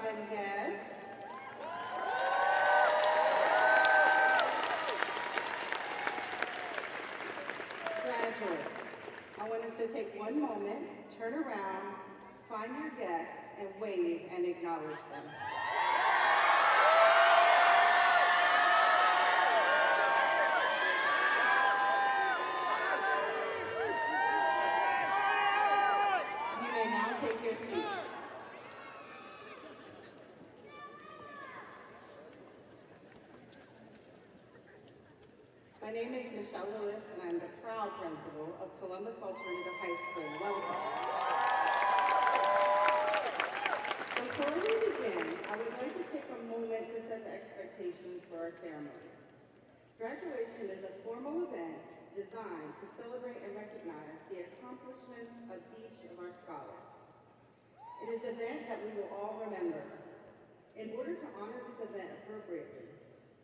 and guests. Graduates, I want us to take one moment, turn around, find your guests, and wave and acknowledge them. You may now take your seats. My name is Michelle Lewis, and I'm the proud principal of Columbus Alternative High School. Welcome. Before we begin, I would like to take a moment to set the expectations for our ceremony. Graduation is a formal event designed to celebrate and recognize the accomplishments of each of our scholars. It is an event that we will all remember. In order to honor this event appropriately,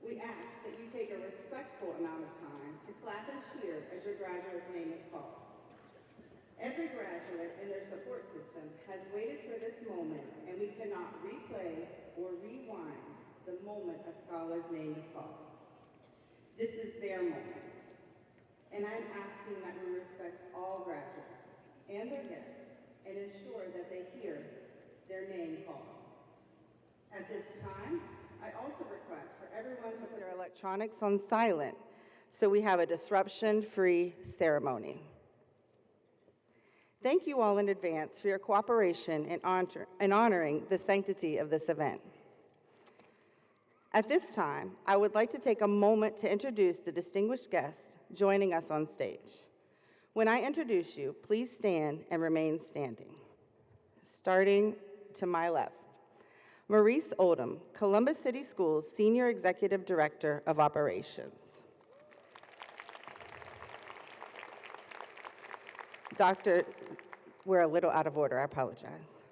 we ask that you take a respectful amount of time to clap and cheer as your graduate's name is called. Every graduate and their support system has waited for this moment, and we cannot replay or rewind the moment a scholar's name is called. This is their moment, and I'm asking that we respect all graduates and their guests and ensure that they hear their name called. At this time, I also request for everyone to put their electronics on silent so we have a disruption-free ceremony. Thank you all in advance for your cooperation in honoring the sanctity of this event. At this time, I would like to take a moment to introduce the distinguished guests joining us on stage. When I introduce you, please stand and remain standing. Starting to my left, Maurice Oldham, Columbus City Schools Senior Executive Director of Operations. We're a little out of order, I apologize.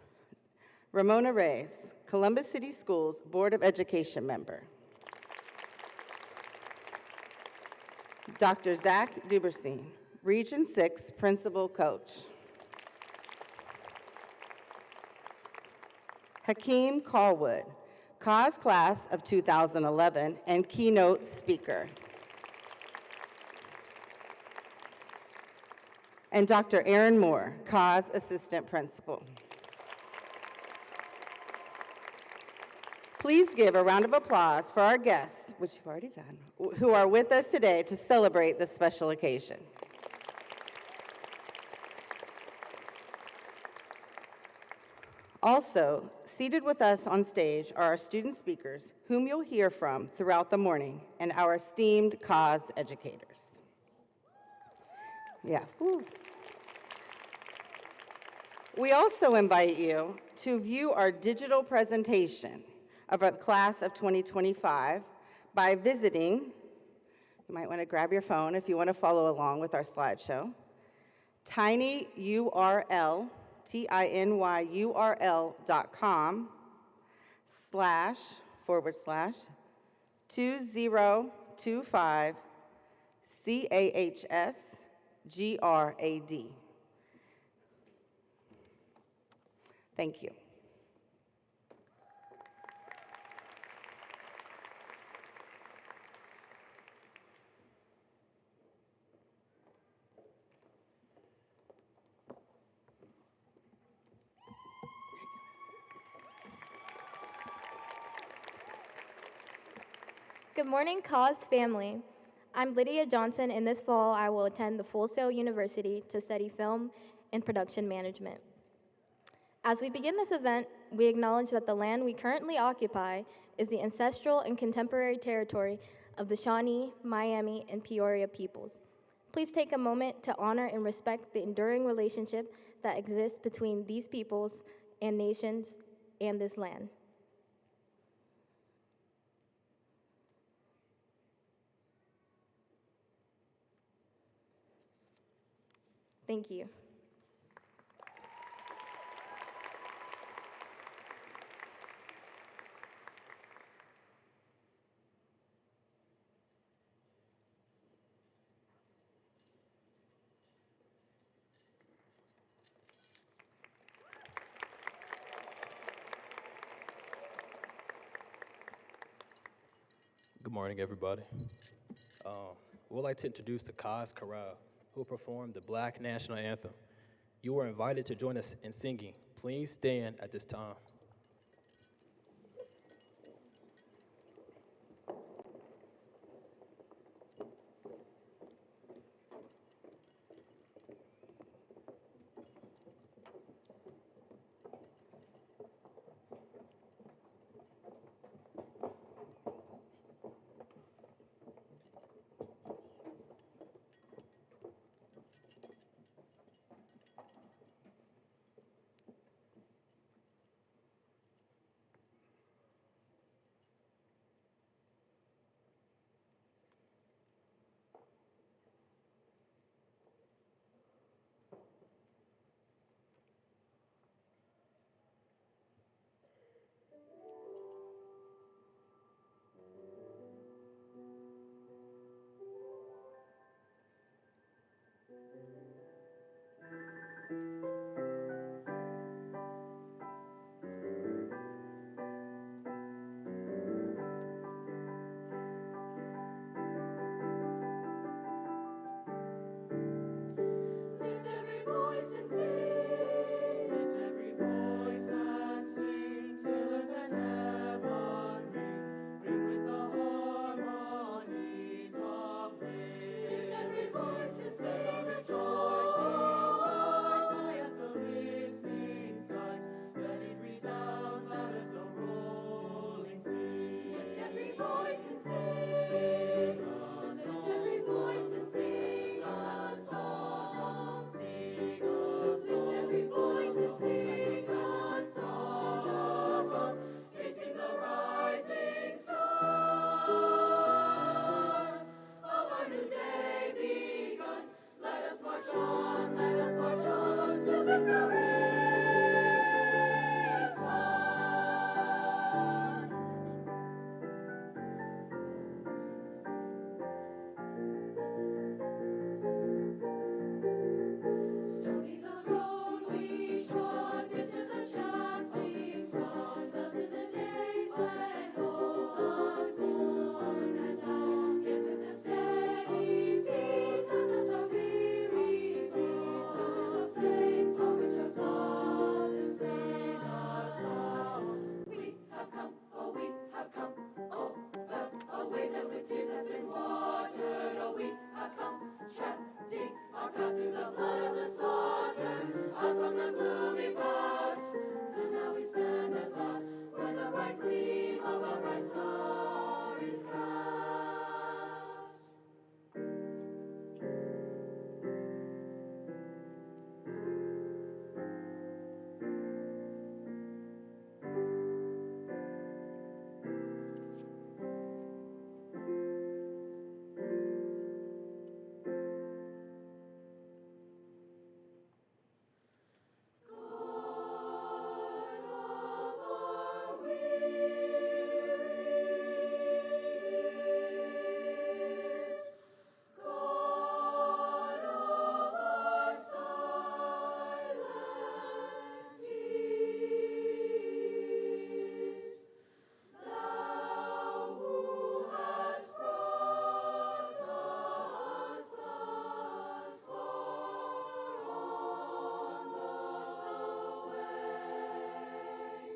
Ramona Reyes, Columbus City Schools Board of Education member. Dr. Zach Duberstein, Region 6 Principal Coach. Hakeem Callwood, CAUS Class of 2011 and Keynote speaker. And Dr. Aaron Moore, CAUS Assistant Principal. Please give a round of applause for our guests, which you've already done, who are with us today to celebrate this special occasion. Also, seated with us on stage are our student speakers, whom you'll hear from throughout the morning, and our esteemed CAUS educators. Yeah. Woo. We also invite you to view our digital presentation of our class of 2025 by visiting, you might want to grab your phone if you want to follow along with our slideshow, tinyurl.com//2025 CAHS GRAD. Thank you. Good morning, CAUS family. I'm Lydia Johnson, and this fall I will attend the Full Sail University to study film and production management. As we begin this event, we acknowledge that the land we currently occupy is the ancestral and contemporary territory of the Shawnee, Miami, and Peoria peoples. Please take a moment to honor and respect the enduring relationship that exists between these peoples and nations and this land. Thank you. Good morning, everybody. We'd like to introduce the Kaz Chorale, who will perform the Black National Anthem. You are invited to join us in singing. Please stand at this time. Lift every voice and sing. Lift every voice and sing. Till earth and heaven ring. Ring with the harmonies of faith. Lift every voice and sing a song. High as the listening skies. Let it resound loud as the rolling sea. Lift every voice and sing. Sing a song. Lift every voice and sing a song. Sing a song. Lift every voice and sing a song. Facing the rising sun of our new day begun. Let us march on till victory is won. Stony the road we trod, bitter the chastening rod, felt in the days when hope was born and down. Yet with the steady beat and not our weary feet, come to the place for which our fathers sang a song. We have come, oh we have come, over a way that with tears has been watered. Oh we have come, treading our path through the blood of the slaughter, out from the gloomy past. So now we stand at last, where the bright gleam of a bright star is cast. God of our wearies, God of our silent peace, Thou who hast brought us thus far on the way,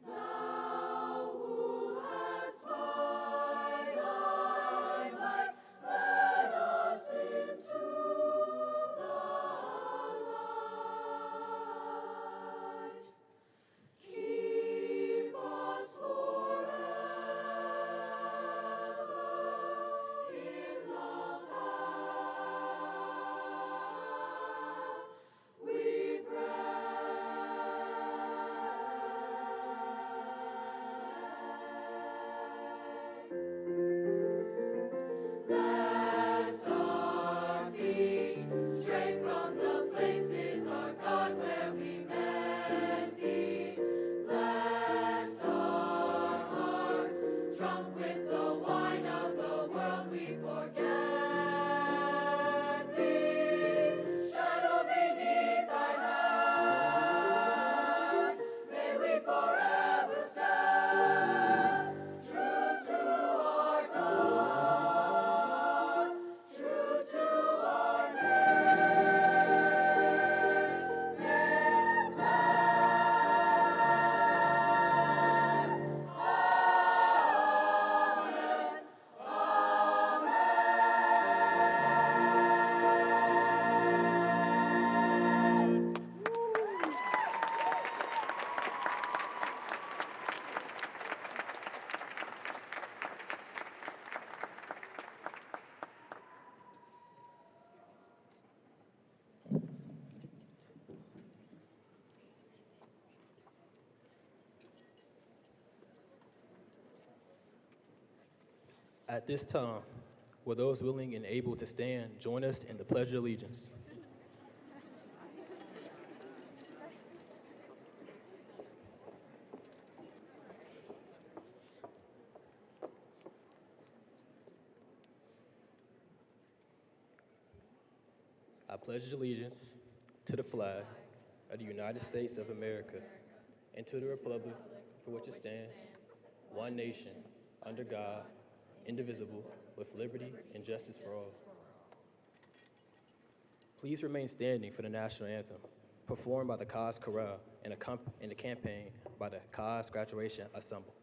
Thou who hast by Thy might led us into the light, keep us forever in the path we pray. Lest our feet stray from the places, our God, where we met Thee. Lest our hearts, drunk with the wine of the world, we forget Thee. Shadow beneath Thy hand, may we forever stand, true to our God. At this time, will those willing and able to stand join us in the Pledge of Allegiance? I pledge allegiance to the flag of the United States of America and to the republic for which it stands, one nation, under God, indivisible, with liberty and justice for all. Please remain standing for the national anthem, performed by the Cause Chorale and the campaign by the Cause Graduation Ensemble.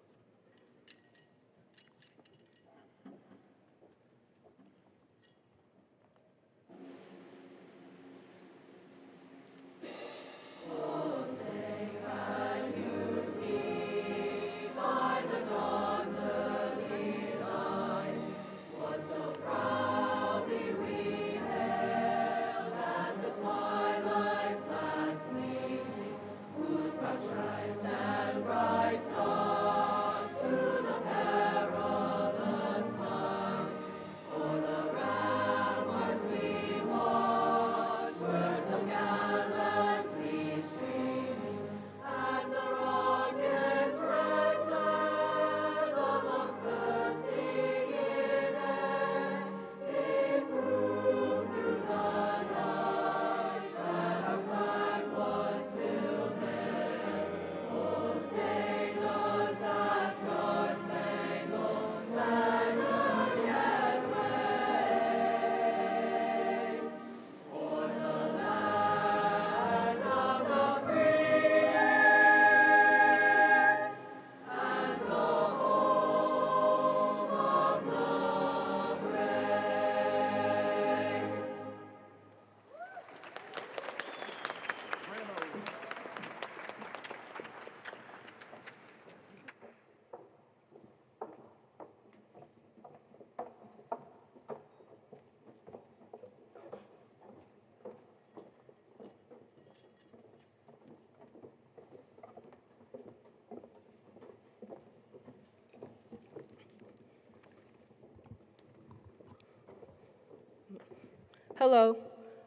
Hello,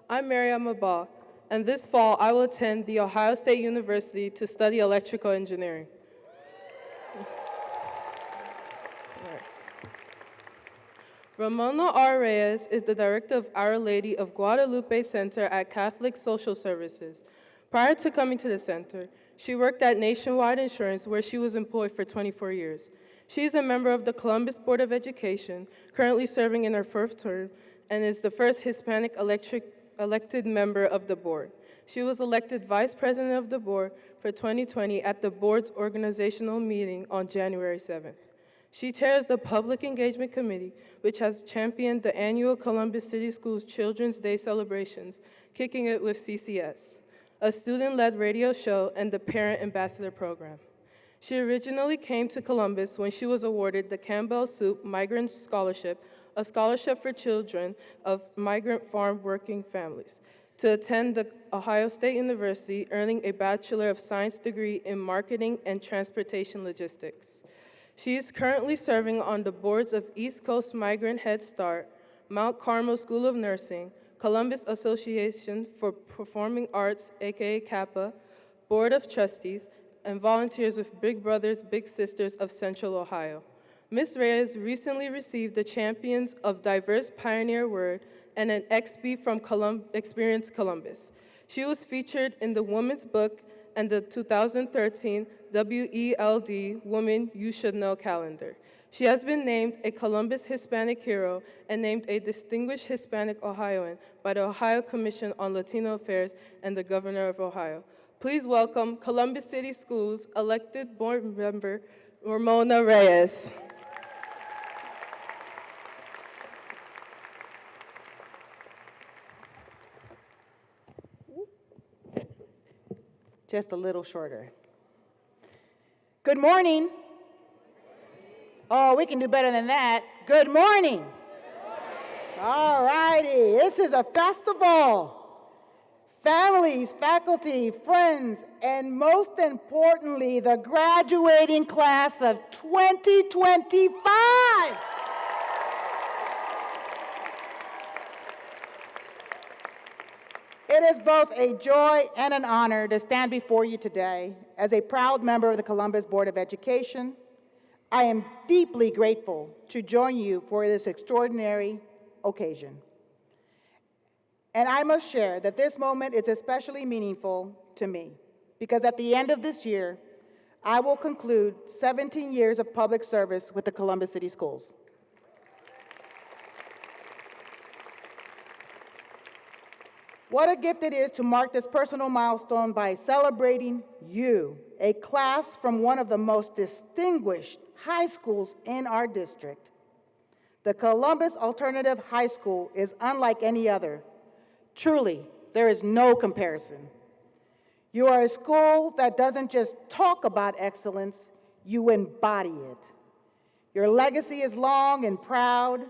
I'm Mariam Abba, and this fall I will attend The Ohio State University to study electrical engineering. Ramona R. Reyes is the director of Our Lady of Guadalupe Center at Catholic Social Services. Prior to coming to the center, she worked at Nationwide Insurance, where she was employed for 24 years. She is a member of the Columbus Board of Education, currently serving in her fourth term, and is the first Hispanic elected member of the board. She was elected vice president of the board for 2020 at the board's organizational meeting on January 7th. She chairs the Public Engagement Committee, which has championed the annual Columbus City Schools Children's Day celebrations, Kicking It with CCS, a student-led radio show, and the Parent Ambassador Program. She originally came to Columbus when she was awarded the Campbell Soup Migrant Scholarship, a scholarship for children of migrant farm working families, to attend the Ohio State University, earning a Bachelor of Science degree in Marketing and Transportation Logistics. She is currently serving on the boards of East Coast Migrant Head Start, Mount Carmel School of Nursing, Columbus Association for Performing Arts, aka CAPA, Board of Trustees, and volunteers with Big Brothers Big Sisters of Central Ohio. Ms. Reyes recently received the Champions of Diverse Pioneer Award and an XP from Experience Columbus. She was featured in the Women's Book and the 2013 WELD Women You Should Know calendar. She has been named a Columbus Hispanic Hero and named a Distinguished Hispanic Ohioan by the Ohio Commission on Latino Affairs and the Governor of Ohio. Please welcome Columbus City Schools elected board member Ramona Reyes. Just a little shorter. Good morning. Oh, we can do better than that. Good morning. All righty. This is a festival. Families, faculty, friends, and most importantly, the graduating class of 2025. It is both a joy and an honor to stand before you today as a proud member of the Columbus Board of Education. I am deeply grateful to join you for this extraordinary occasion. And I must share that this moment is especially meaningful to me because at the end of this year, I will conclude 17 years of public service with the Columbus City Schools. What a gift it is to mark this personal milestone by celebrating you, a class from one of the most distinguished high schools in our district. The Columbus Alternative High School is unlike any other. Truly, there is no comparison. You are a school that doesn't just talk about excellence, you embody it. Your legacy is long and proud.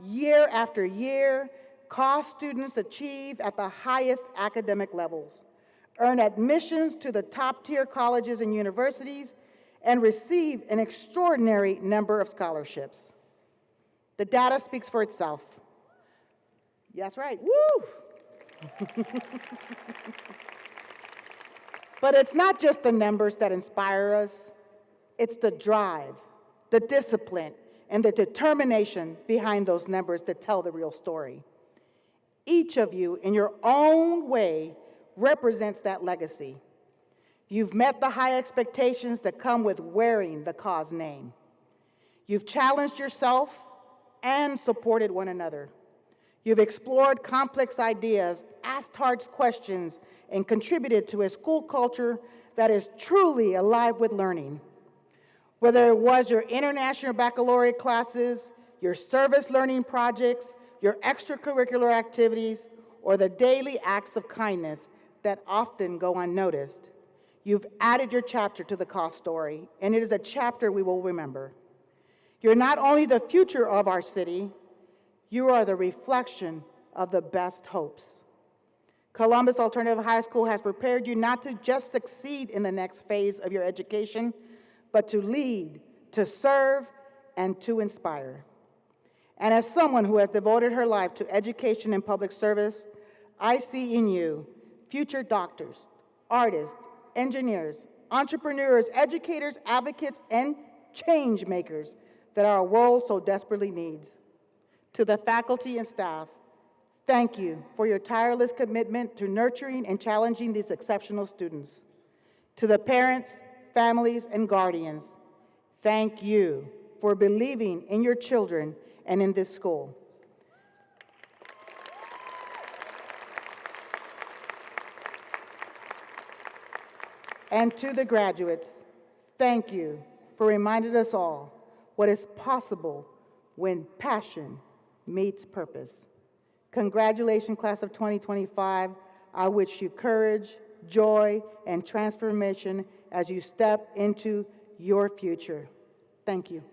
Year after year, COS students achieve at the highest academic levels, earn admissions to the top-tier colleges and universities, and receive an extraordinary number of scholarships. The data speaks for itself. That's right, woo! But it's not just the numbers that inspire us, it's the drive, the discipline, and the determination behind those numbers that tell the real story. Each of you, in your own way, represents that legacy. You've met the high expectations that come with wearing the COS name. You've challenged yourself and supported one another. You've explored complex ideas, asked hard questions, and contributed to a school culture that is truly alive with learning. Whether it was your international baccalaureate classes, your service learning projects, your extracurricular activities, or the daily acts of kindness that often go unnoticed, you've added your chapter to the COS story, and it is a chapter we will remember. You're not only the future of our city, you are the reflection of the best hopes. Columbus Alternative High School has prepared you not to just succeed in the next phase of your education, but to lead, to serve, and to inspire. And as someone who has devoted her life to education and public service, I see in you future doctors, artists, engineers, entrepreneurs, educators, advocates, and change makers that our world so desperately needs. To the faculty and staff, thank you for your tireless commitment to nurturing and challenging these exceptional students. To the parents, families, and guardians, thank you for believing in your children and in this school. And to the graduates, thank you for reminding us all what is possible when passion meets purpose. Congratulations, class of 2025. I wish you courage, joy, and transformation as you step into your future. Thank you.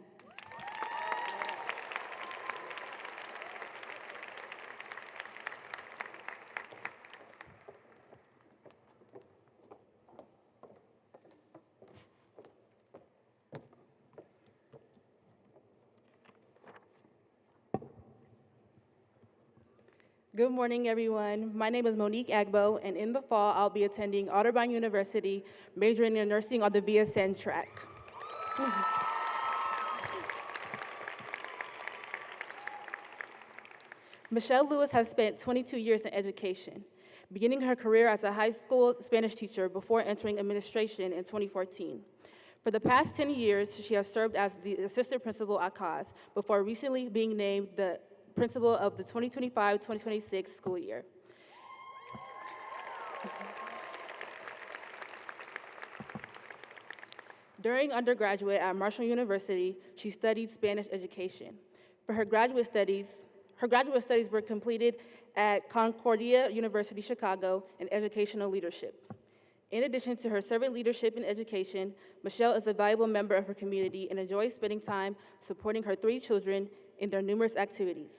Good morning, everyone. My name is Monique Agbo, and in the fall, I'll be attending Otterbein University, majoring in nursing on the BSN track. Michelle Lewis has spent 22 years in education, beginning her career as a high school Spanish teacher before entering administration in 2014. For the past 10 years, she has served as the assistant principal at COS before recently being named the principal of the 2025-2026 school year. During undergraduate at Marshall University, she studied Spanish education. For her graduate studies were completed at Concordia University, Chicago, in educational leadership. In addition to her servant leadership in education, Michelle is a valuable member of her community and enjoys spending time supporting her 3 children in their numerous activities.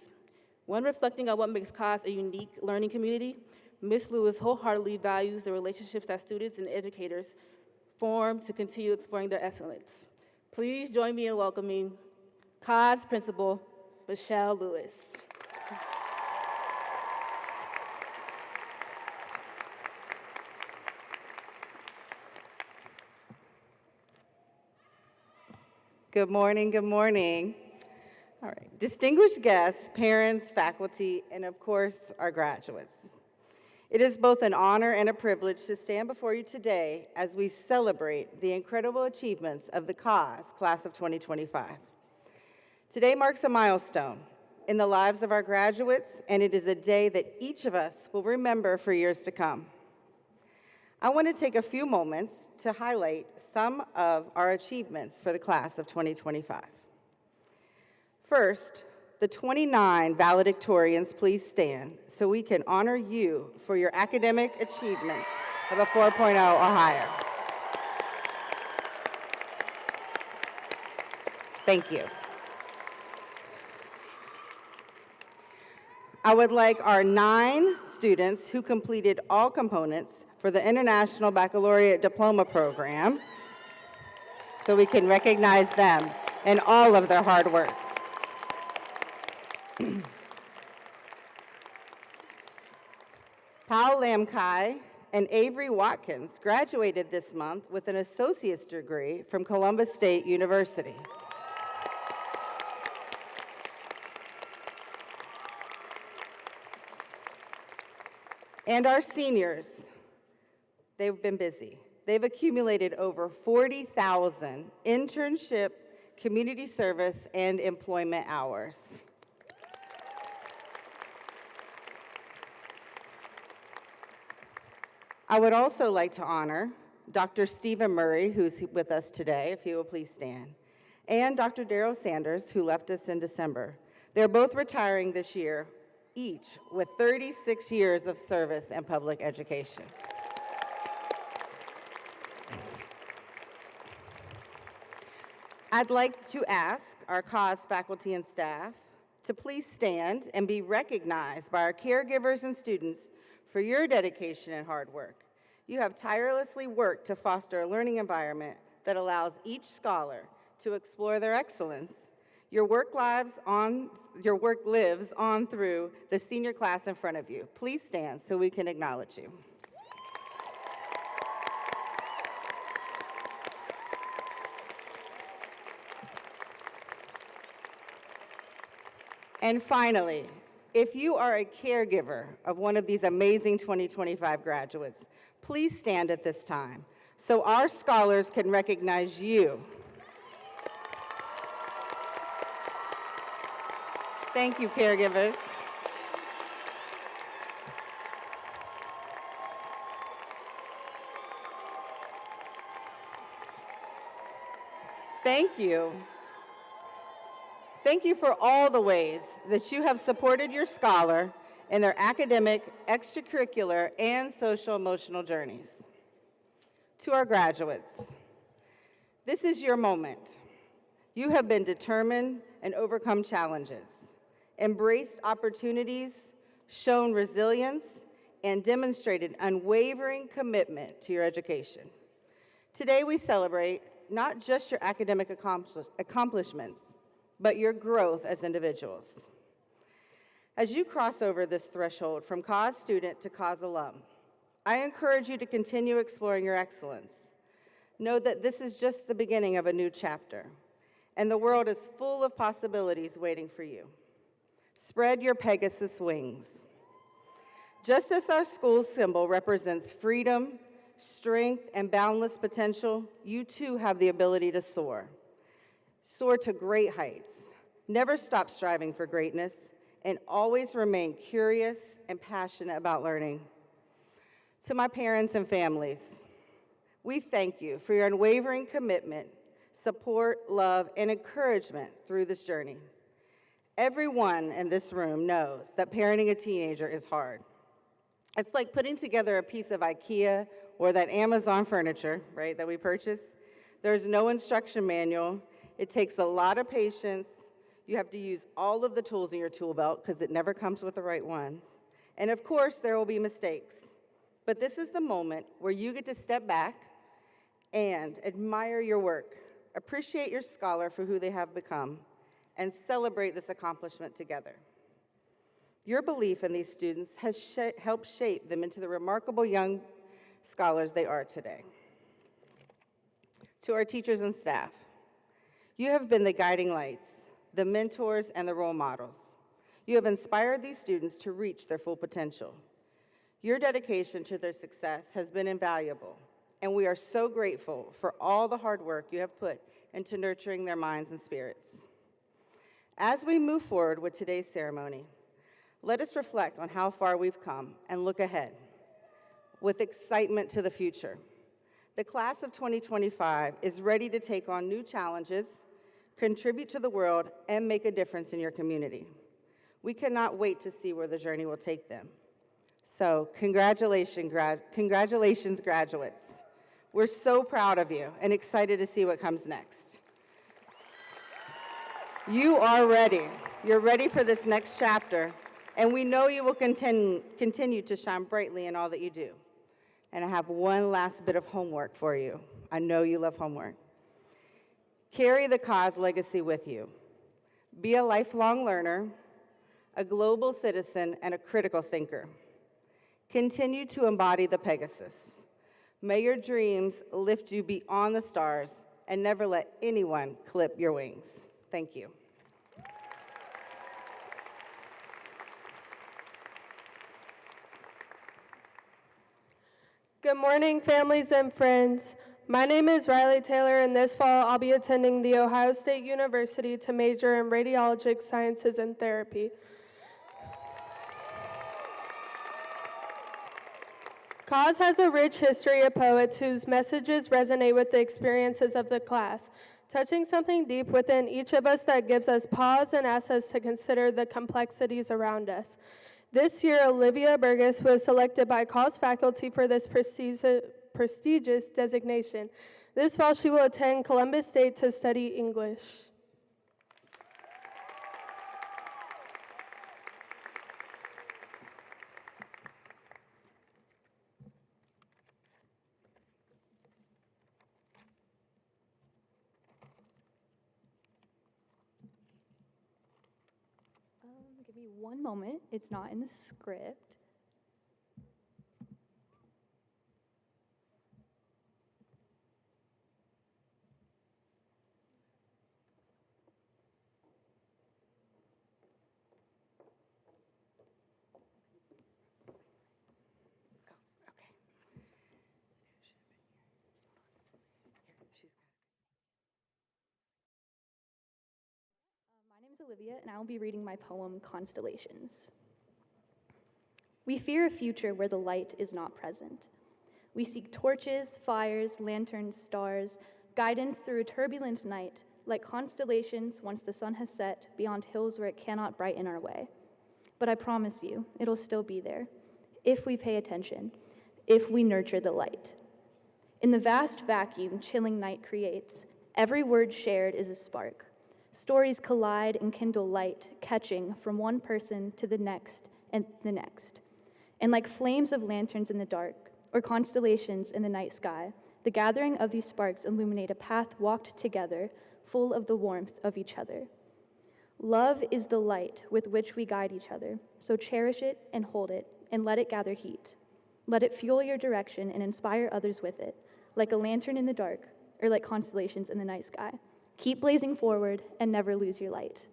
When reflecting on what makes COS a unique learning community, Ms. Lewis wholeheartedly values the relationships that students and educators form to continue exploring their excellence. Please join me in welcoming COS Principal Michelle Lewis. Good morning, good morning. All right, distinguished guests, parents, faculty, and of course, our graduates. It is both an honor and a privilege to stand before you today as we celebrate the incredible achievements of the CAUSE Class of 2025. Today marks a milestone in the lives of our graduates, and it is a day that each of us will remember for years to come. I want to take a few moments to highlight some of our achievements for the Class of 2025. First, the 29 valedictorians, please stand so we can honor you for your academic achievements of a 4.0 or higher. Thank you. I would like our 9 students who completed all components for the International Baccalaureate Diploma Program so we can recognize them and all of their hard work. Paul Lamkai and Avery Watkins graduated this month with an associate's degree from Columbus State University. And our seniors, they've been busy. They've accumulated over 40,000 internship, community service, and employment hours. I would also like to honor Dr. Stephen Murray, who's with us today, if he will please stand, and Dr. Darrell Sanders, who left us in December. They're both retiring this year, each with 36 years of service in public education. I'd like to ask our CAUSE faculty and staff to please stand and be recognized by our caregivers and students for your dedication and hard work. You have tirelessly worked to foster a learning environment that allows each scholar to explore their excellence. Your work lives on through the senior class in front of you. Please stand so we can acknowledge you. And finally, if you are a caregiver of one of these amazing 2025 graduates, please stand at this time so our scholars can recognize you. Thank you, caregivers. Thank you. Thank you for all the ways that you have supported your scholar in their academic, extracurricular, and social-emotional journeys. To our graduates, this is your moment. You have been determined and overcome challenges, embraced opportunities, shown resilience, and demonstrated unwavering commitment to your education. Today we celebrate not just your academic accomplishments, but your growth as individuals. As you cross over this threshold from CAUSE student to CAUSE alum, I encourage you to continue exploring your excellence. Know that this is just the beginning of a new chapter, and the world is full of possibilities waiting for you. Spread your Pegasus wings. Just as our school symbol represents freedom, strength, and boundless potential, you too have the ability to soar. Soar to great heights. Never stop striving for greatness, and always remain curious and passionate about learning. To my parents and families, we thank you for your unwavering commitment, support, love, and encouragement through this journey. Everyone in this room knows that parenting a teenager is hard. It's like putting together a piece of IKEA or that Amazon furniture, right, that we purchase. There's no instruction manual. It takes a lot of patience. You have to use all of the tools in your tool belt because it never comes with the right ones. And of course, there will be mistakes. But this is the moment where you get to step back and admire your work, appreciate your scholar for who they have become, and celebrate this accomplishment together. Your belief in these students has helped shape them into the remarkable young scholars they are today. To our teachers and staff, You have been the guiding lights, the mentors, and the role models. You have inspired these students to reach their full potential. Your dedication to their success has been invaluable, and we are so grateful for all the hard work you have put into nurturing their minds and spirits. As we move forward with today's ceremony, let us reflect on how far we've come and look ahead with excitement to the future. The class of 2025 is ready to take on new challenges, contribute to the world, and make a difference in your community. We cannot wait to see where the journey will take them. So, congratulations, graduates. We're so proud of you and excited to see what comes next. You are ready. You're ready for this next chapter, and we know you will continue to shine brightly in all that you do. And I have one last bit of homework for you. I know you love homework. Carry the cause legacy with you. Be a lifelong learner, a global citizen, and a critical thinker. Continue to embody the Pegasus. May your dreams lift you beyond the stars and never let anyone clip your wings. Thank you. Good morning, families and friends. My name is Riley Taylor, and this fall I'll be attending The Ohio State University to major in radiologic sciences and therapy. Cause has a rich history of poets whose messages resonate with the experiences of the class, touching something deep within each of us that gives us pause and asks us to consider the complexities around us. This year, Olivia Burgess was selected by Cause faculty for this prestigious designation. This fall, she will attend Columbus State to study English. Give me one moment. It's not in the script. My name is Olivia, and I will be reading my poem, Constellations. We fear a future where the light is not present. We seek torches, fires, lanterns, stars, guidance through a turbulent night, like constellations once the sun has set beyond hills where it cannot brighten our way. But I promise you, it'll still be there, if we pay attention, if we nurture the light. In the vast vacuum chilling night creates, every word shared is a spark. Stories collide and kindle light, catching from one person to the next and the next. And like flames of lanterns in the dark, or constellations in the night sky, the gathering of these sparks illuminate a path walked together, full of the warmth of each other. Love is the light with which we guide each other, so cherish it and hold it, and let it gather heat. Let it fuel your direction and inspire others with it, like a lantern in the dark, or like constellations in the night sky. Keep blazing forward and never lose your light.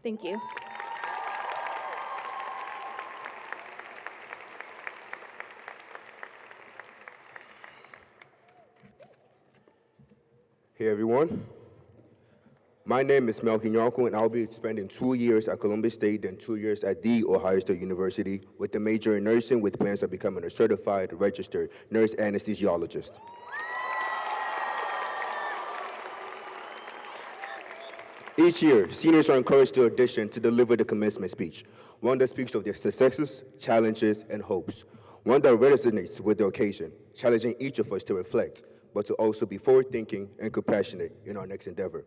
Thank you. Hey everyone, my name is Melkin Yarko, and I'll be spending 2 years at Columbus State and 2 years at The Ohio State University with a major in nursing with plans of becoming a certified registered nurse anesthesiologist. Each year, seniors are encouraged to audition to deliver the commencement speech, one that speaks of their successes, challenges, and hopes, one that resonates with the occasion, challenging each of us to reflect, but to also be forward-thinking and compassionate in our next endeavor.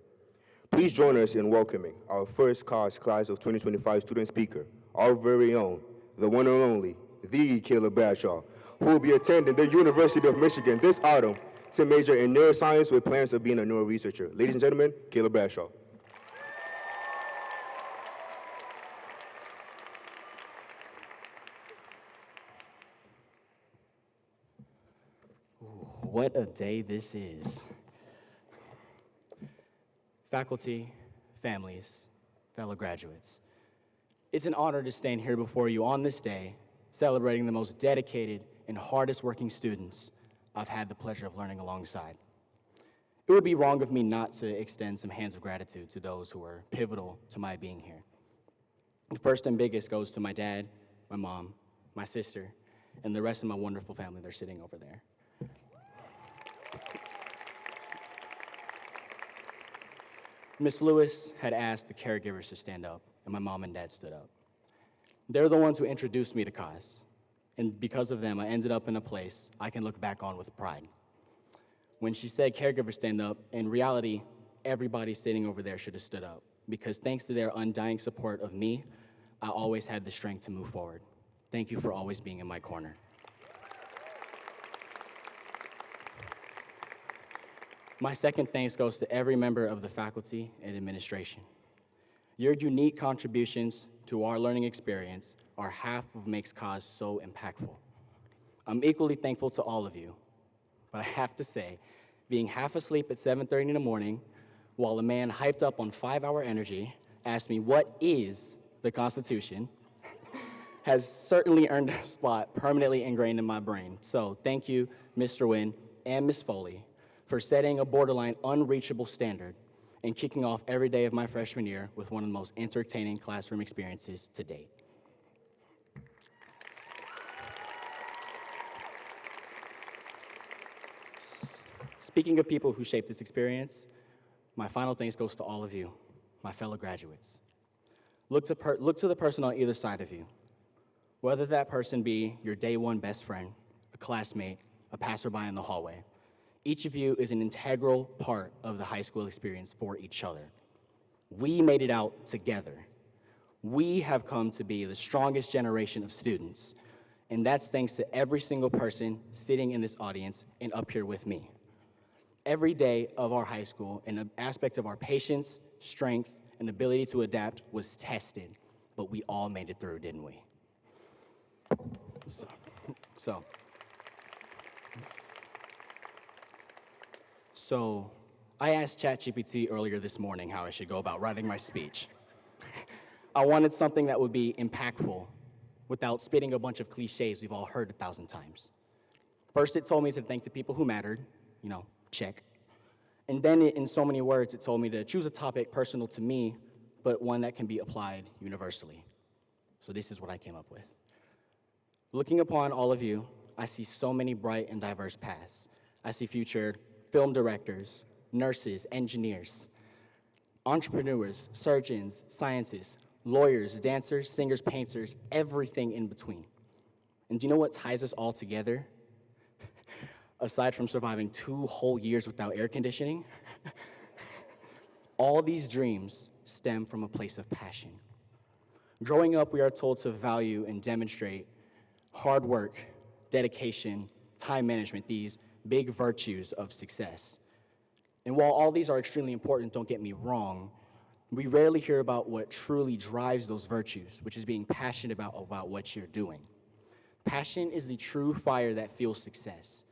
Please join us in welcoming our first class of 2025 student speaker, our very own, the one and only, the Caleb Bradshaw, who will be attending the University of Michigan this autumn to major in neuroscience with plans of being a neuro researcher. Ladies and gentlemen, Caleb Bradshaw. What a day this is. Faculty, families, fellow graduates, it's an honor to stand here before you on this day, celebrating the most dedicated and hardest working students I've had the pleasure of learning alongside. It would be wrong of me not to extend some hands of gratitude to those who were pivotal to my being here. The first and biggest goes to my dad, my mom, my sister, and the rest of my wonderful family. They're sitting over there. Miss Lewis had asked the caregivers to stand up, and my mom and dad stood up. They're the ones who introduced me to cause, and because of them, I ended up in a place I can look back on with pride. When she said caregivers stand up, in reality, everybody sitting over there should have stood up, because thanks to their undying support of me, I always had the strength to move forward. Thank you for always being in my corner. My second thanks goes to every member of the faculty and administration. Your unique contributions to our learning experience are half of what makes cause so impactful. I'm equally thankful to all of you, but I have to say, being half asleep at 7:30 in the morning while a man hyped up on 5-hour energy asked me what is the Constitution has certainly earned a spot permanently ingrained in my brain. So thank you, Mr. Wynn and Ms. Foley, for setting a borderline unreachable standard and kicking off every day of my freshman year with one of the most entertaining classroom experiences to date. Speaking of people who shaped this experience, my final thanks goes to all of you, my fellow graduates. Look to the person on either side of you, whether that person be your day one best friend, a classmate, a passerby in the hallway. Each of you is an integral part of the high school experience for each other. We made it out together. We have come to be the strongest generation of students, and that's thanks to every single person sitting in this audience and up here with me. Every day of our high school, an aspect of our patience, strength, and ability to adapt was tested, but we all made it through, didn't we? So I asked ChatGPT earlier this morning how I should go about writing my speech. I wanted something that would be impactful without spitting a bunch of cliches we've all heard 1,000 times. First, it told me to thank the people who mattered, check. And then in so many words, it told me to choose a topic personal to me, but one that can be applied universally. So this is what I came up with. Looking upon all of you, I see so many bright and diverse paths. I see future film directors, nurses, engineers, entrepreneurs, surgeons, scientists, lawyers, dancers, singers, painters, everything in between. And do you know what ties us all together? Aside from surviving 2 whole years without air conditioning, all these dreams stem from a place of passion. Growing up, we are told to value and demonstrate hard work, dedication, time management, these big virtues of success. And while all these are extremely important, don't get me wrong, we rarely hear about what truly drives those virtues, which is being passionate about what you're doing. Passion is the true fire that fuels success.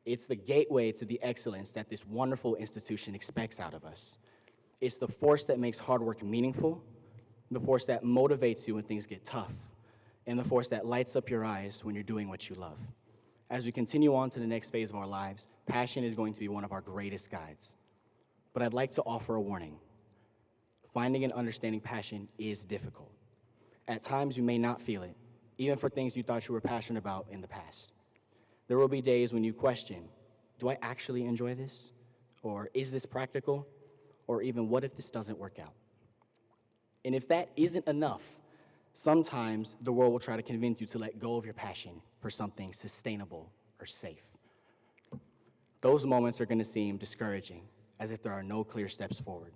It's the gateway to the excellence that this wonderful institution expects out of us. It's the force that makes hard work meaningful, the force that motivates you when things get tough, and the force that lights up your eyes when you're doing what you love. As we continue on to the next phase of our lives, passion is going to be one of our greatest guides. But I'd like to offer a warning. Finding and understanding passion is difficult. At times, you may not feel it, even for things you thought you were passionate about in the past. There will be days when you question, do I actually enjoy this? Or is this practical? Or even, what if this doesn't work out? And if that isn't enough, sometimes the world will try to convince you to let go of your passion for something sustainable or safe. Those moments are going to seem discouraging, as if there are no clear steps forward.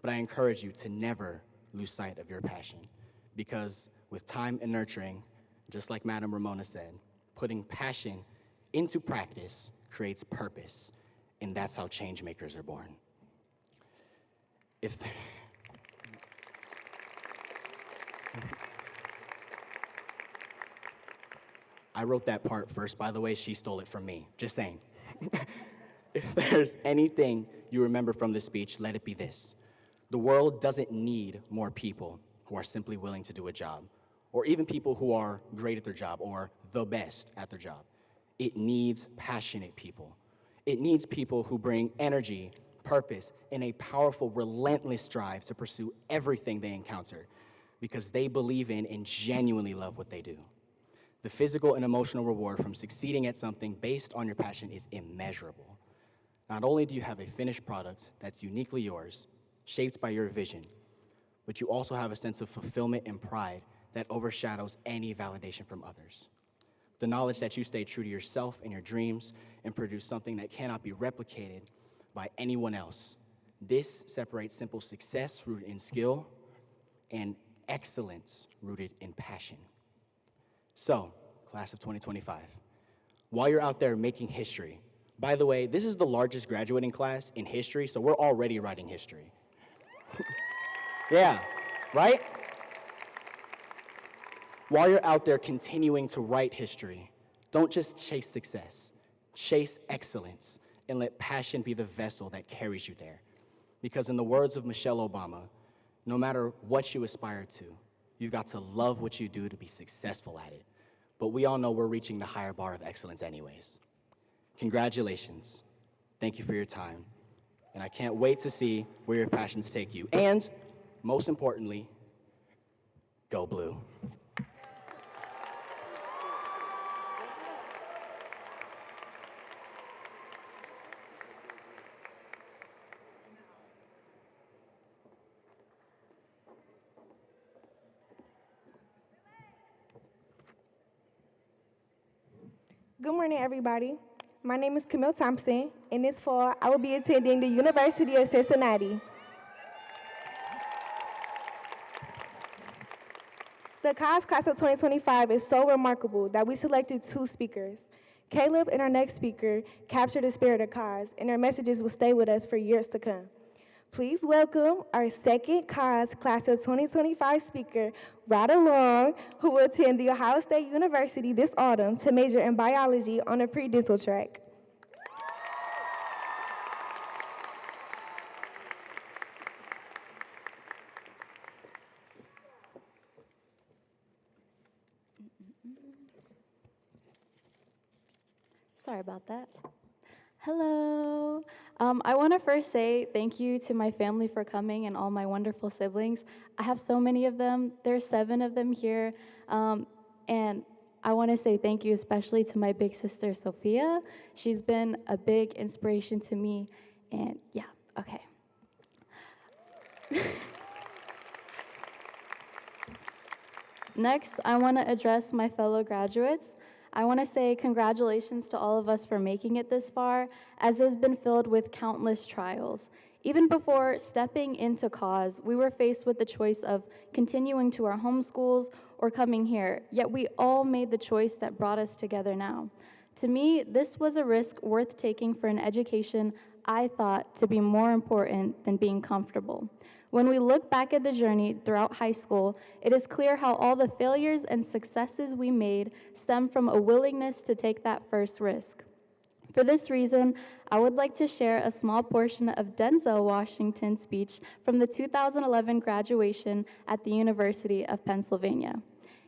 But I encourage you to never lose sight of your passion, because with time and nurturing, just like Madam Ramona said, putting passion into practice creates purpose, and that's how change makers are born. I wrote that part first, by the way. She stole it from me. Just saying. If there's anything you remember from this speech, let it be this. The world doesn't need more people who are simply willing to do a job, or even people who are great at their job or the best at their job. It needs passionate people. It needs people who bring energy, purpose, and a powerful, relentless drive to pursue everything they encounter because they believe in and genuinely love what they do. The physical and emotional reward from succeeding at something based on your passion is immeasurable. Not only do you have a finished product that's uniquely yours, shaped by your vision, but you also have a sense of fulfillment and pride that overshadows any validation from others. The knowledge that you stay true to yourself and your dreams and produce something that cannot be replicated by anyone else. This separates simple success rooted in skill and excellence rooted in passion. So, class of 2025, while you're out there making history, by the way, this is the largest graduating class in history, so we're already writing history. Yeah, right? While you're out there continuing to write history, don't just chase success, chase excellence, and let passion be the vessel that carries you there. Because in the words of Michelle Obama, no matter what you aspire to, you've got to love what you do to be successful at it. But we all know we're reaching the higher bar of excellence anyways. Congratulations. Thank you for your time. And I can't wait to see where your passions take you. And, most importantly, go blue. Good morning, everybody. My name is Camille Thompson, and this fall, I will be attending the University of Cincinnati. The COS class of 2025 is so remarkable that we selected 2 speakers. Caleb and our next speaker captured the spirit of COS, and their messages will stay with us for years to come. Please welcome our second COS class of 2025 speaker, Rada Long, who will attend The Ohio State University this autumn to major in biology on a pre-dental track. Sorry about that. Hello. I want to first say thank you to my family for coming and all my wonderful siblings. I have so many of them. There's 7 of them here. And I want to say thank you especially to my big sister, Sophia. She's been a big inspiration to me. And yeah, okay. Next, I want to address my fellow graduates. I want to say congratulations to all of us for making it this far, as it has been filled with countless trials. Even before stepping into COS, we were faced with the choice of continuing to our home schools or coming here, yet we all made the choice that brought us together now. To me, this was a risk worth taking for an education I thought to be more important than being comfortable. When we look back at the journey throughout high school, it is clear how all the failures and successes we made stem from a willingness to take that first risk. For this reason, I would like to share a small portion of Denzel Washington's speech from the 2011 graduation at the University of Pennsylvania.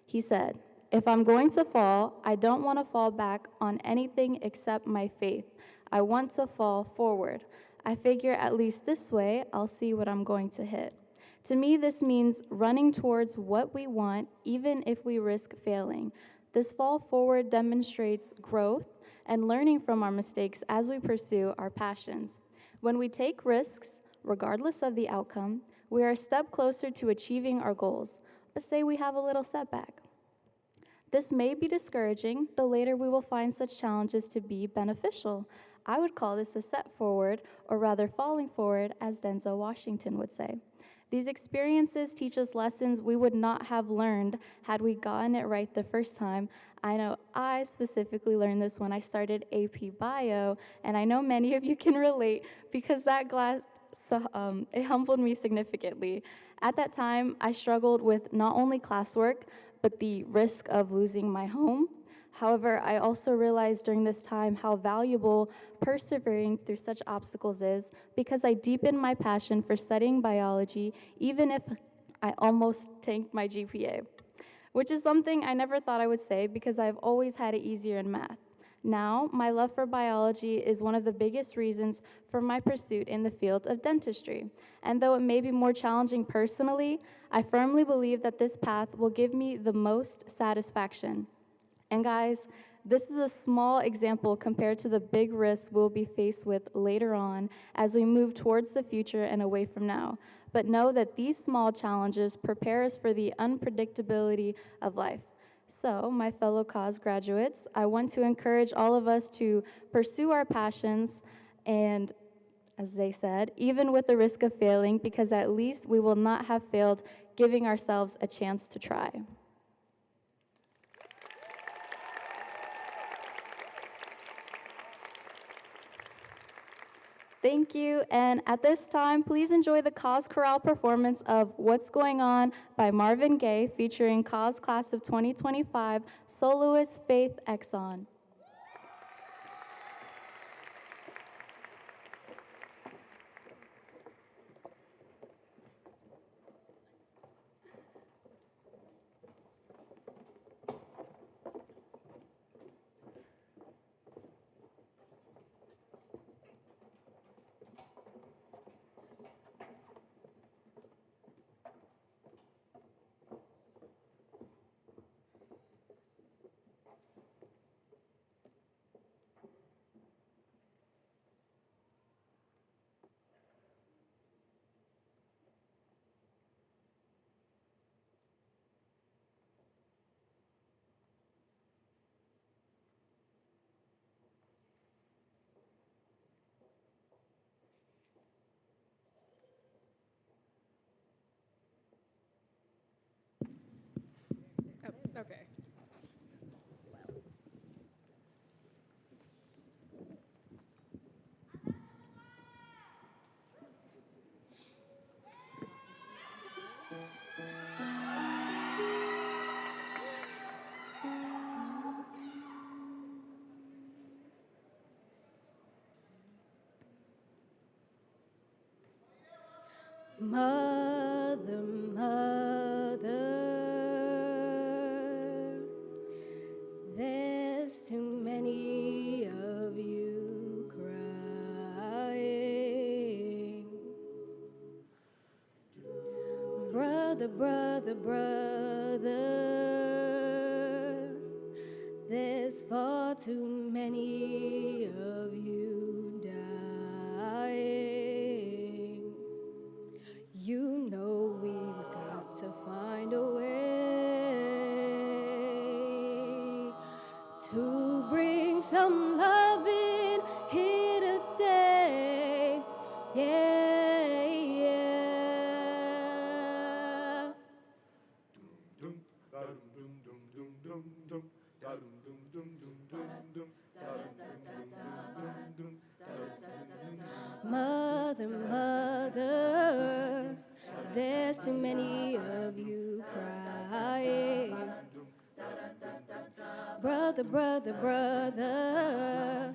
He said, "If I'm going to fall, I don't want to fall back on anything except my faith. I want to fall forward. I figure at least this way, I'll see what I'm going to hit." To me, this means running towards what we want, even if we risk failing. This fall forward demonstrates growth and learning from our mistakes as we pursue our passions. When we take risks, regardless of the outcome, we are a step closer to achieving our goals. But say we have a little setback. This may be discouraging, though later we will find such challenges to be beneficial. I would call this a step forward, or rather falling forward, as Denzel Washington would say. These experiences teach us lessons we would not have learned had we gotten it right the first time. I know I specifically learned this when I started AP Bio, and I know many of you can relate because that class, it humbled me significantly. At that time, I struggled with not only classwork, but the risk of losing my home. However, I also realized during this time how valuable persevering through such obstacles is because I deepened my passion for studying biology, even if I almost tanked my GPA, which is something I never thought I would say because I've always had it easier in math. Now, my love for biology is one of the biggest reasons for my pursuit in the field of dentistry. And though it may be more challenging personally, I firmly believe that this path will give me the most satisfaction. And guys, this is a small example compared to the big risks we'll be faced with later on as we move towards the future and away from now. But know that these small challenges prepare us for the unpredictability of life. So, my fellow cause graduates, I want to encourage all of us to pursue our passions and, as they said, even with the risk of failing, because at least we will not have failed, giving ourselves a chance to try. Thank you, and at this time, please enjoy the Cause Chorale performance of What's Going On by Marvin Gaye, featuring Cause Class of 2025 soloist Faith Exxon. Okay. Mother, mother, there's too many of you crying. Brother, brother, brother, there's far too many of you dying. You know we've got to find a way to bring some love in here today. Yeah, yeah. Mother, mother, there's too many of you crying. Brother, brother, brother,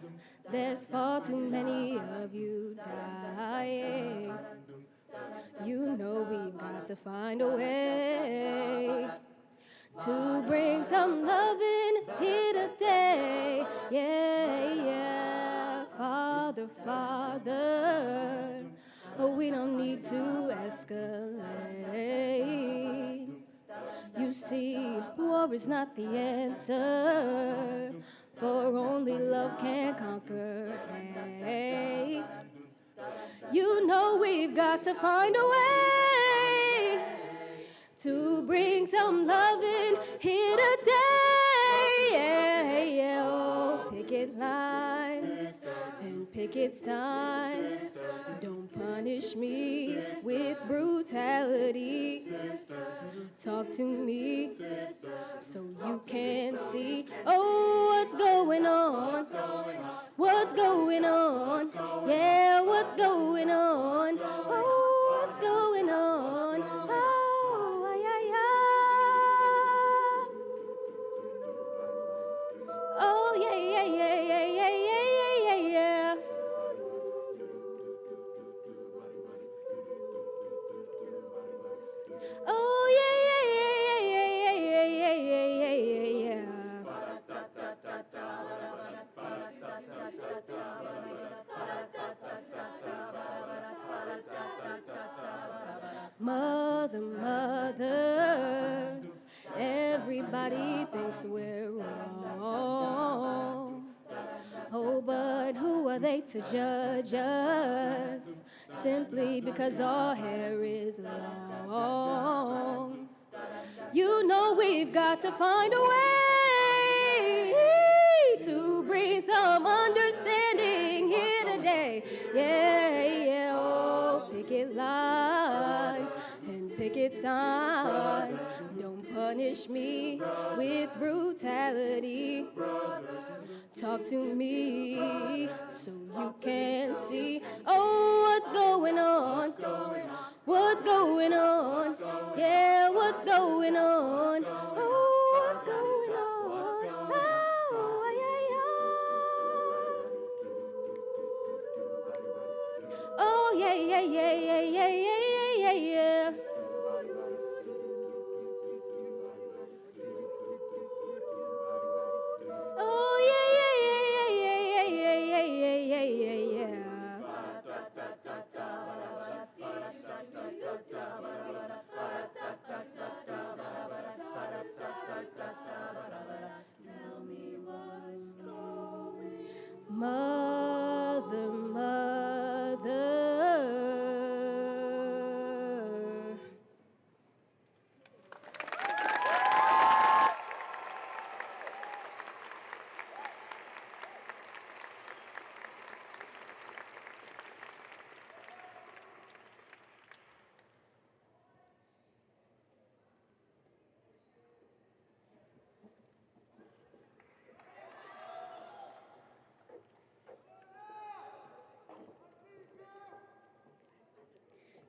there's far too many of you dying. You know we've got to find a way to bring some love in here today. Yeah, yeah. Father, Father, oh, we don't need to escalate. You see, war is not the answer, for only love can conquer hate. You know we've got to find a way to bring some love in here today. Yeah, yeah. Oh, picket lines and picket signs. Don't punish me with brutality. Talk to me so you can see. Oh, what's going on? What's going on? Yeah, what's going on? Oh, what's going on? Oh, ay, ay, Oh, yeah, yeah, yeah, yeah, yeah, yeah, yeah, yeah, yeah, yeah, yeah. Mother, mother, everybody thinks we're wrong. Oh, but who are they to judge us simply because our hair is long? You know we've got to find a way to bring some understanding here today. Yeah, yeah, oh, picket lines and picket signs. Don't punish me with brutality. Talk to me so you can see. Oh, what's going on? What's going on? Yeah, what's going on? Oh, what's going on? Oh, yeah, yeah. Oh, yeah, yeah, yeah, yeah, yeah, yeah, yeah, yeah. Oh, yeah, yeah, yeah, yeah, yeah, yeah, yeah, yeah, yeah, yeah, Mother, mother.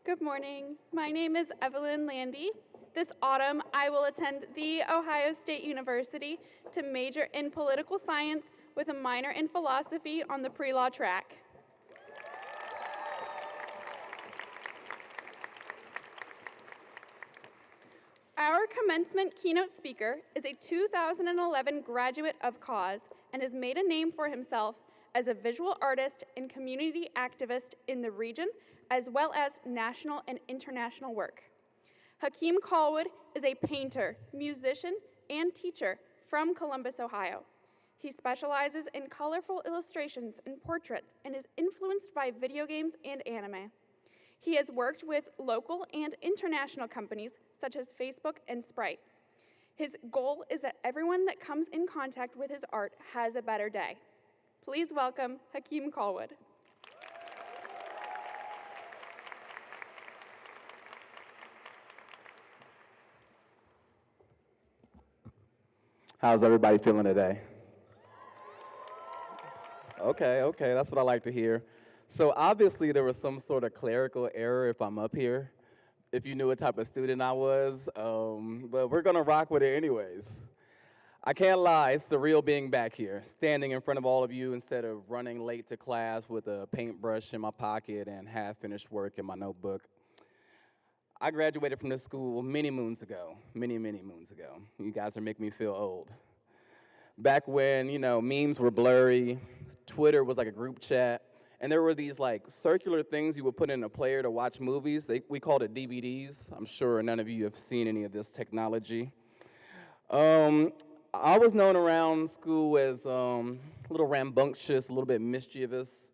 Good morning. My name is Evelyn Landy. This autumn, I will attend The Ohio State University to major in political science with a minor in philosophy on the pre-law track. Our commencement keynote speaker is a 2011 graduate of Cause and has made a name for himself as a visual artist and community activist in the region, as well as national and international work. Hakeem Callwood is a painter, musician, and teacher from Columbus, Ohio. He specializes in colorful illustrations and portraits and is influenced by video games and anime. He has worked with local and international companies such as Facebook and Sprite. His goal is that everyone that comes in contact with his art has a better day. Please welcome Hakeem Callwood. How's everybody feeling today? Okay, that's what I like to hear. So obviously there was some sort of clerical error if I'm up here, if you knew what type of student I was, but we're gonna rock with it anyways. I can't lie, it's surreal being back here, standing in front of all of you instead of running late to class with a paintbrush in my pocket and half-finished work in my notebook. I graduated from this school many moons ago, many moons ago. You guys are making me feel old. Back when, memes were blurry, Twitter was like a group chat, and there were these like circular things you would put in a player to watch movies. We called it DVDs. I'm sure none of you have seen any of this technology. I was known around school as a little rambunctious, a little bit mischievous,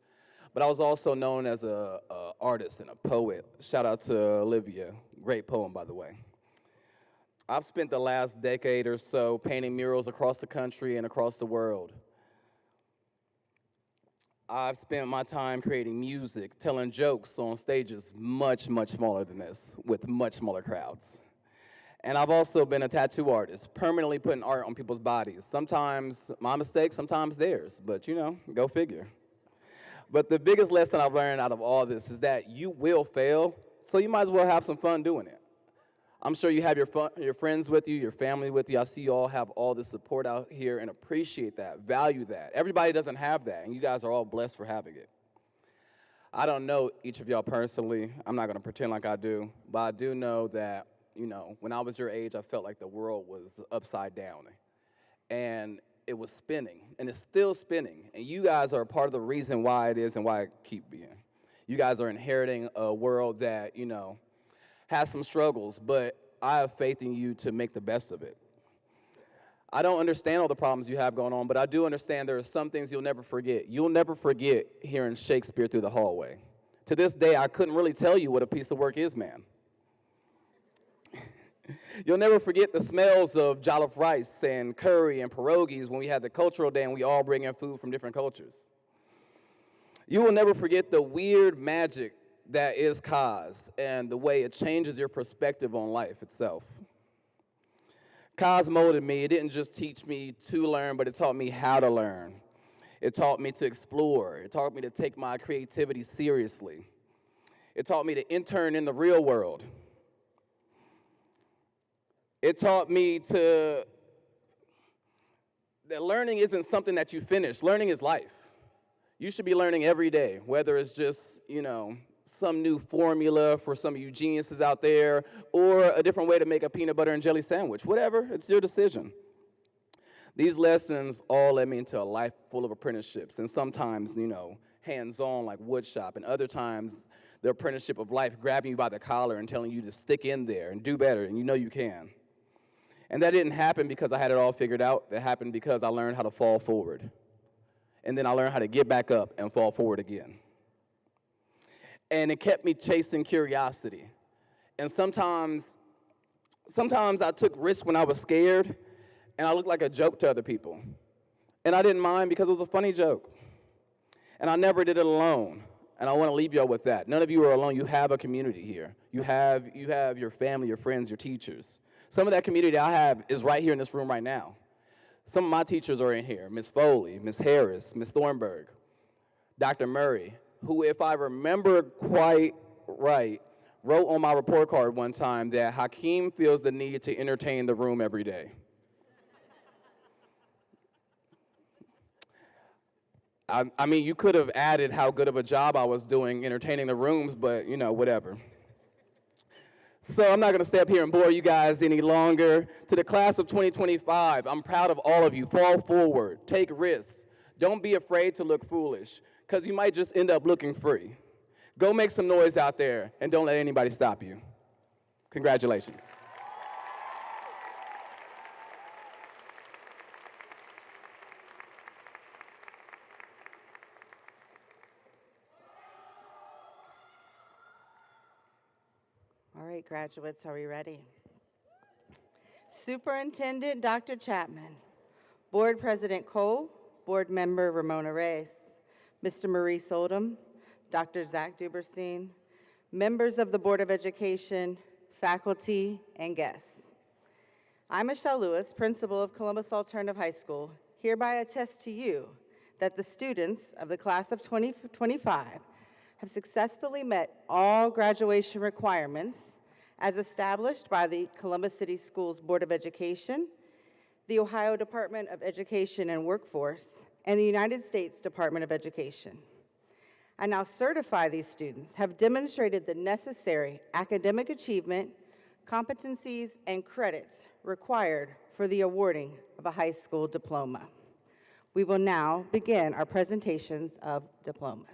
but I was also known as a artist and a poet. Shout out to Olivia, great poem, by the way. I've spent the last decade or so painting murals across the country and across the world. I've spent my time creating music, telling jokes on stages much smaller than this, with much smaller crowds. And I've also been a tattoo artist, permanently putting art on people's bodies. Sometimes my mistakes, sometimes theirs, but go figure. But the biggest lesson I've learned out of all this is that you will fail, so you might as well have some fun doing it. I'm sure you have your friends with you, your family with you. I see you all have all this support out here and appreciate that, value that. Everybody doesn't have that, and you guys are all blessed for having it. I don't know each of y'all personally. I'm not going to pretend like I do, but I do know that, when I was your age, I felt like the world was upside down. And it was spinning, and it's still spinning. And you guys are part of the reason why it is and why it keep being. You guys are inheriting a world that, has some struggles, but I have faith in you to make the best of it. I don't understand all the problems you have going on, but I do understand there are some things you'll never forget. You'll never forget hearing Shakespeare through the hallway. To this day, I couldn't really tell you what a piece of work is, man. You'll never forget the smells of jollof rice and curry and pierogies when we had the cultural day and we all bring in food from different cultures. You will never forget the weird magic that is Kaz and the way it changes your perspective on life itself. Kaz molded me. It didn't just teach me to learn, but it taught me how to learn. It taught me to explore. It taught me to take my creativity seriously. It taught me to intern in the real world. It taught me that learning isn't something that you finish. Learning is life. You should be learning every day, whether it's just, some new formula for some of you geniuses out there, or a different way to make a peanut butter and jelly sandwich. Whatever, it's your decision. These lessons all led me into a life full of apprenticeships, and sometimes, hands-on like wood shop, and other times the apprenticeship of life grabbing you by the collar and telling you to stick in there and do better, and you can. And that didn't happen because I had it all figured out. That happened because I learned how to fall forward. And then I learned how to get back up and fall forward again. And it kept me chasing curiosity. And sometimes I took risks when I was scared, and I looked like a joke to other people. And I didn't mind because it was a funny joke. And I never did it alone. And I want to leave y'all with that. None of you are alone. You have a community here. You have your family, your friends, your teachers. Some of that community I have is right here in this room right now. Some of my teachers are in here, Ms. Foley, Ms. Harris, Ms. Thornburg, Dr. Murray, who, if I remember quite right, wrote on my report card one time that Hakeem feels the need to entertain the room every day. I mean, you could have added how good of a job I was doing entertaining the rooms, but, whatever. So I'm not going to stay up here and bore you guys any longer. To the class of 2025, I'm proud of all of you. Fall forward. Take risks. Don't be afraid to look foolish, because you might just end up looking free. Go make some noise out there, and don't let anybody stop you. Congratulations. All right, graduates, are we ready? Superintendent Dr. Chapman, Board President Cole, Board Member Ramona Reyes, Mr. Maurice Oldham, Dr. Zach Duberstein, members of the Board of Education, faculty, and guests. I, Michelle Lewis, principal of Columbus Alternative High School, hereby attest to you that the students of the class of 2025 have successfully met all graduation requirements as established by the Columbus City Schools Board of Education, the Ohio Department of Education and Workforce, and the United States Department of Education. I now certify these students have demonstrated the necessary academic achievement, competencies, and credits required for the awarding of a high school diploma. We will now begin our presentations of diplomas.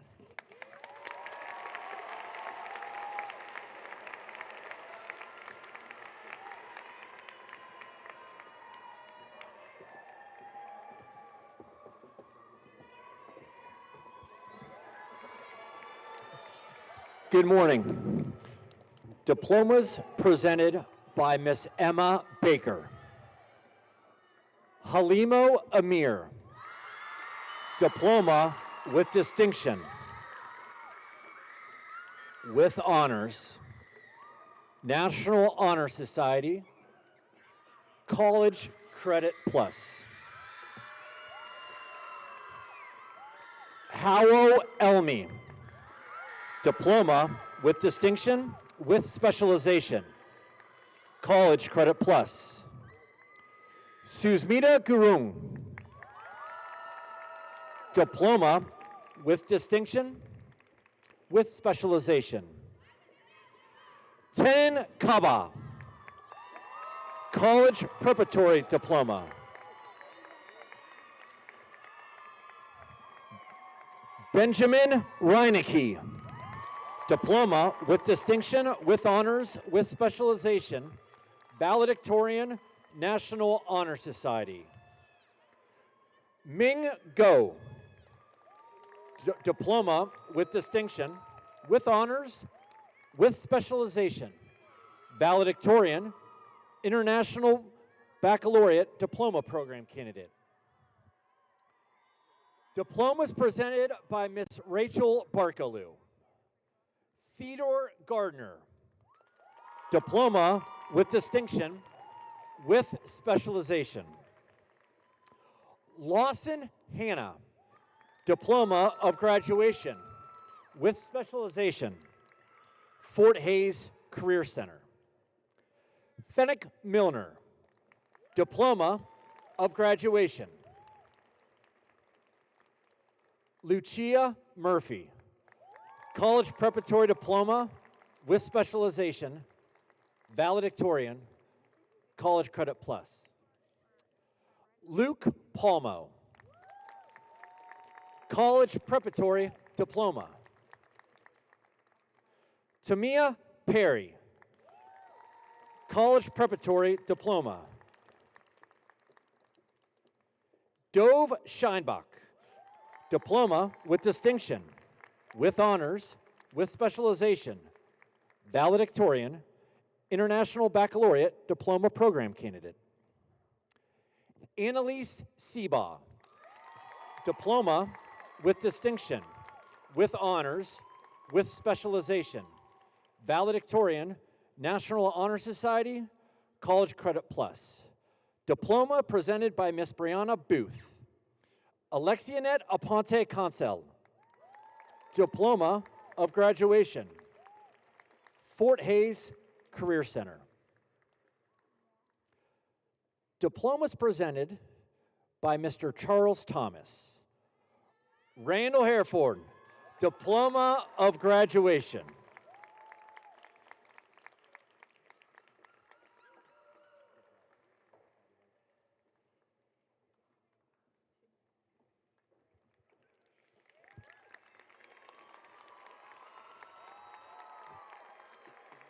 Good morning. Diplomas presented by Miss Emma Baker. Halimo Amir, diploma with distinction, with honors, National Honor Society, College Credit Plus. Hawo Elmi, diploma with distinction, with specialization, College Credit Plus. Susmita Gurung, diploma with distinction, with specialization. Tenin Kaba, College Preparatory Diploma. Benjamin Reinecke, Diploma with Distinction, with Honors, with Specialization, Valedictorian, National Honor Society. Ming Go, Diploma with Distinction, with Honors, with Specialization, Valedictorian, International Baccalaureate Diploma Program candidate. Diplomas presented by Miss Rachel Barkaloo. Theodore Gardner, Diploma with Distinction, with Specialization. Lawson Hannah, Diploma of Graduation, with Specialization, Fort Hays Career Center. Fennick Milner, Diploma of Graduation. Lucia Murphy, College Preparatory Diploma with Specialization, Valedictorian, College Credit Plus. Luke Palmo, College Preparatory Diploma. Tamia Perry, College Preparatory Diploma. Dove Scheinbach, Diploma with Distinction, with Honors, with Specialization, Valedictorian, International Baccalaureate Diploma Program candidate. Annalise Seabaugh, Diploma with Distinction, with Honors, with Specialization, Valedictorian, National Honor Society, College Credit Plus. Diploma presented by Miss Brianna Booth. Alexianette Aponte Concel, Diploma of Graduation, Fort Hays Career Center. Diplomas presented by Mr. Charles Thomas. Randall Hereford, Diploma of Graduation.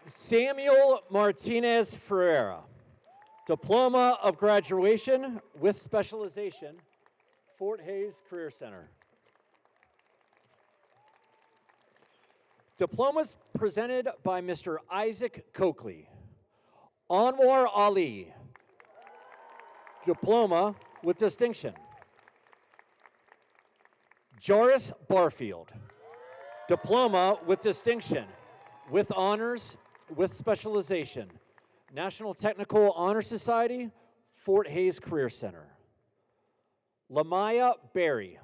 Samuel Martinez Ferreira, Diploma of Graduation with Specialization, Fort Hays Career Center. Diplomas presented by Mr. Isaac Coakley. Anwar Ali, Diploma with Distinction. Joris Barfield, Diploma with Distinction, with Honors, with Specialization, National Technical Honor Society, Fort Hays Career Center. Lamaya Berry,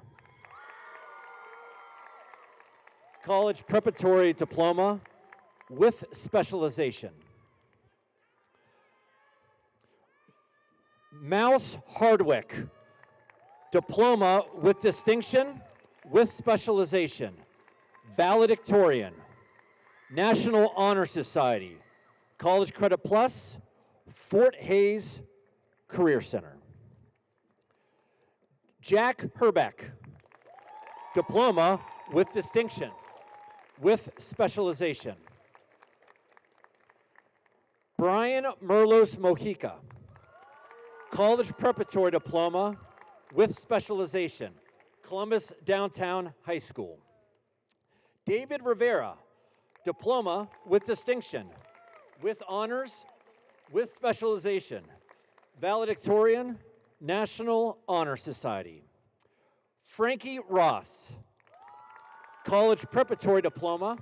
College Preparatory Diploma with Specialization. Mouse Hardwick, Diploma with Distinction, with Specialization, Valedictorian, National Honor Society, College Credit Plus, Fort Hays Career Center. Jack Herbeck, Diploma with Distinction, with Specialization. Brian Merlos Mojica, College Preparatory Diploma with Specialization, Columbus Downtown High School. David Rivera, Diploma with Distinction, with Honors, with Specialization, Valedictorian, National Honor Society. Frankie Ross, College Preparatory Diploma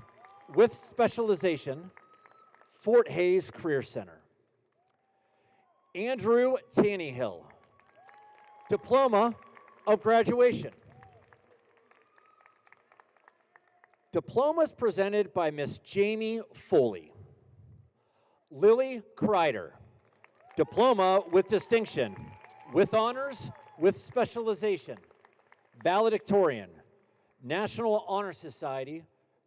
with Specialization, Fort Hays Career Center. Andrew Tannehill, Diploma of Graduation. Diplomas presented by Miss Jamie Foley. Lily Kreider, Diploma with Distinction, with Honors, with Specialization, Valedictorian, National Honor Society,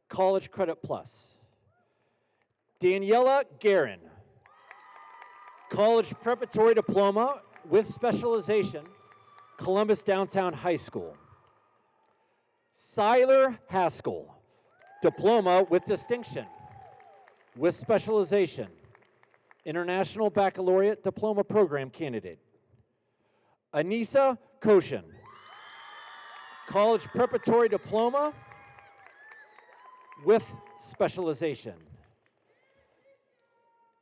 College Credit Plus. Daniela Guerin, College Preparatory Diploma with Specialization, Columbus Downtown High School. Siler Haskell, Diploma with Distinction, with Specialization, International Baccalaureate Diploma Program candidate. Anissa Koshin, College Preparatory Diploma with Specialization.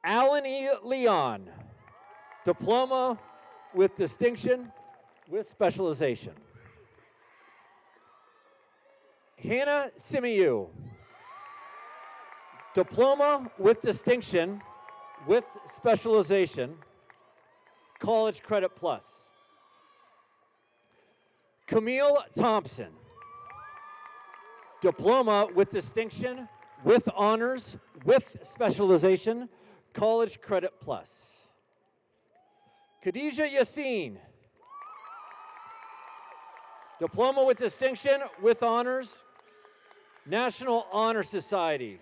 Alan E. Leon, Diploma with Distinction with Specialization. Hannah Simiyu, Diploma with Distinction with Specialization, College Credit Plus. Camille Thompson, Diploma with Distinction with Honors with Specialization, College Credit Plus. Khadijah Yassin, Diploma with Distinction with Honors, National Honor Society.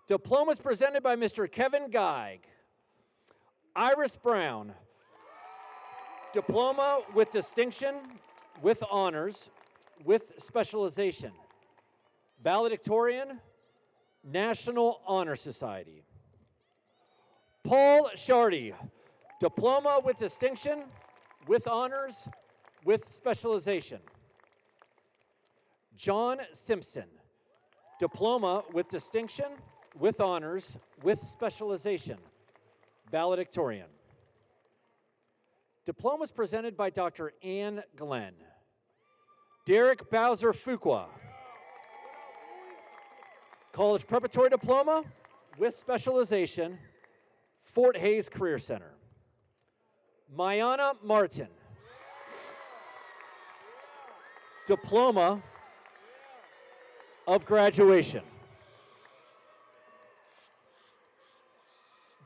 Diplomas presented by Mr. Kevin Geig. Iris Brown, Diploma with Distinction with Honors with Specialization. Valedictorian, National Honor Society. Paul Shardy, Diploma with Distinction with Honors with Specialization. John Simpson, Diploma with Distinction with Honors with Specialization. Valedictorian. Diplomas presented by Dr. Ann Glenn. Derek Bowser Fuqua, College Preparatory Diploma with Specialization, Fort Hays Career Center. Mayana Martin, Diploma of Graduation.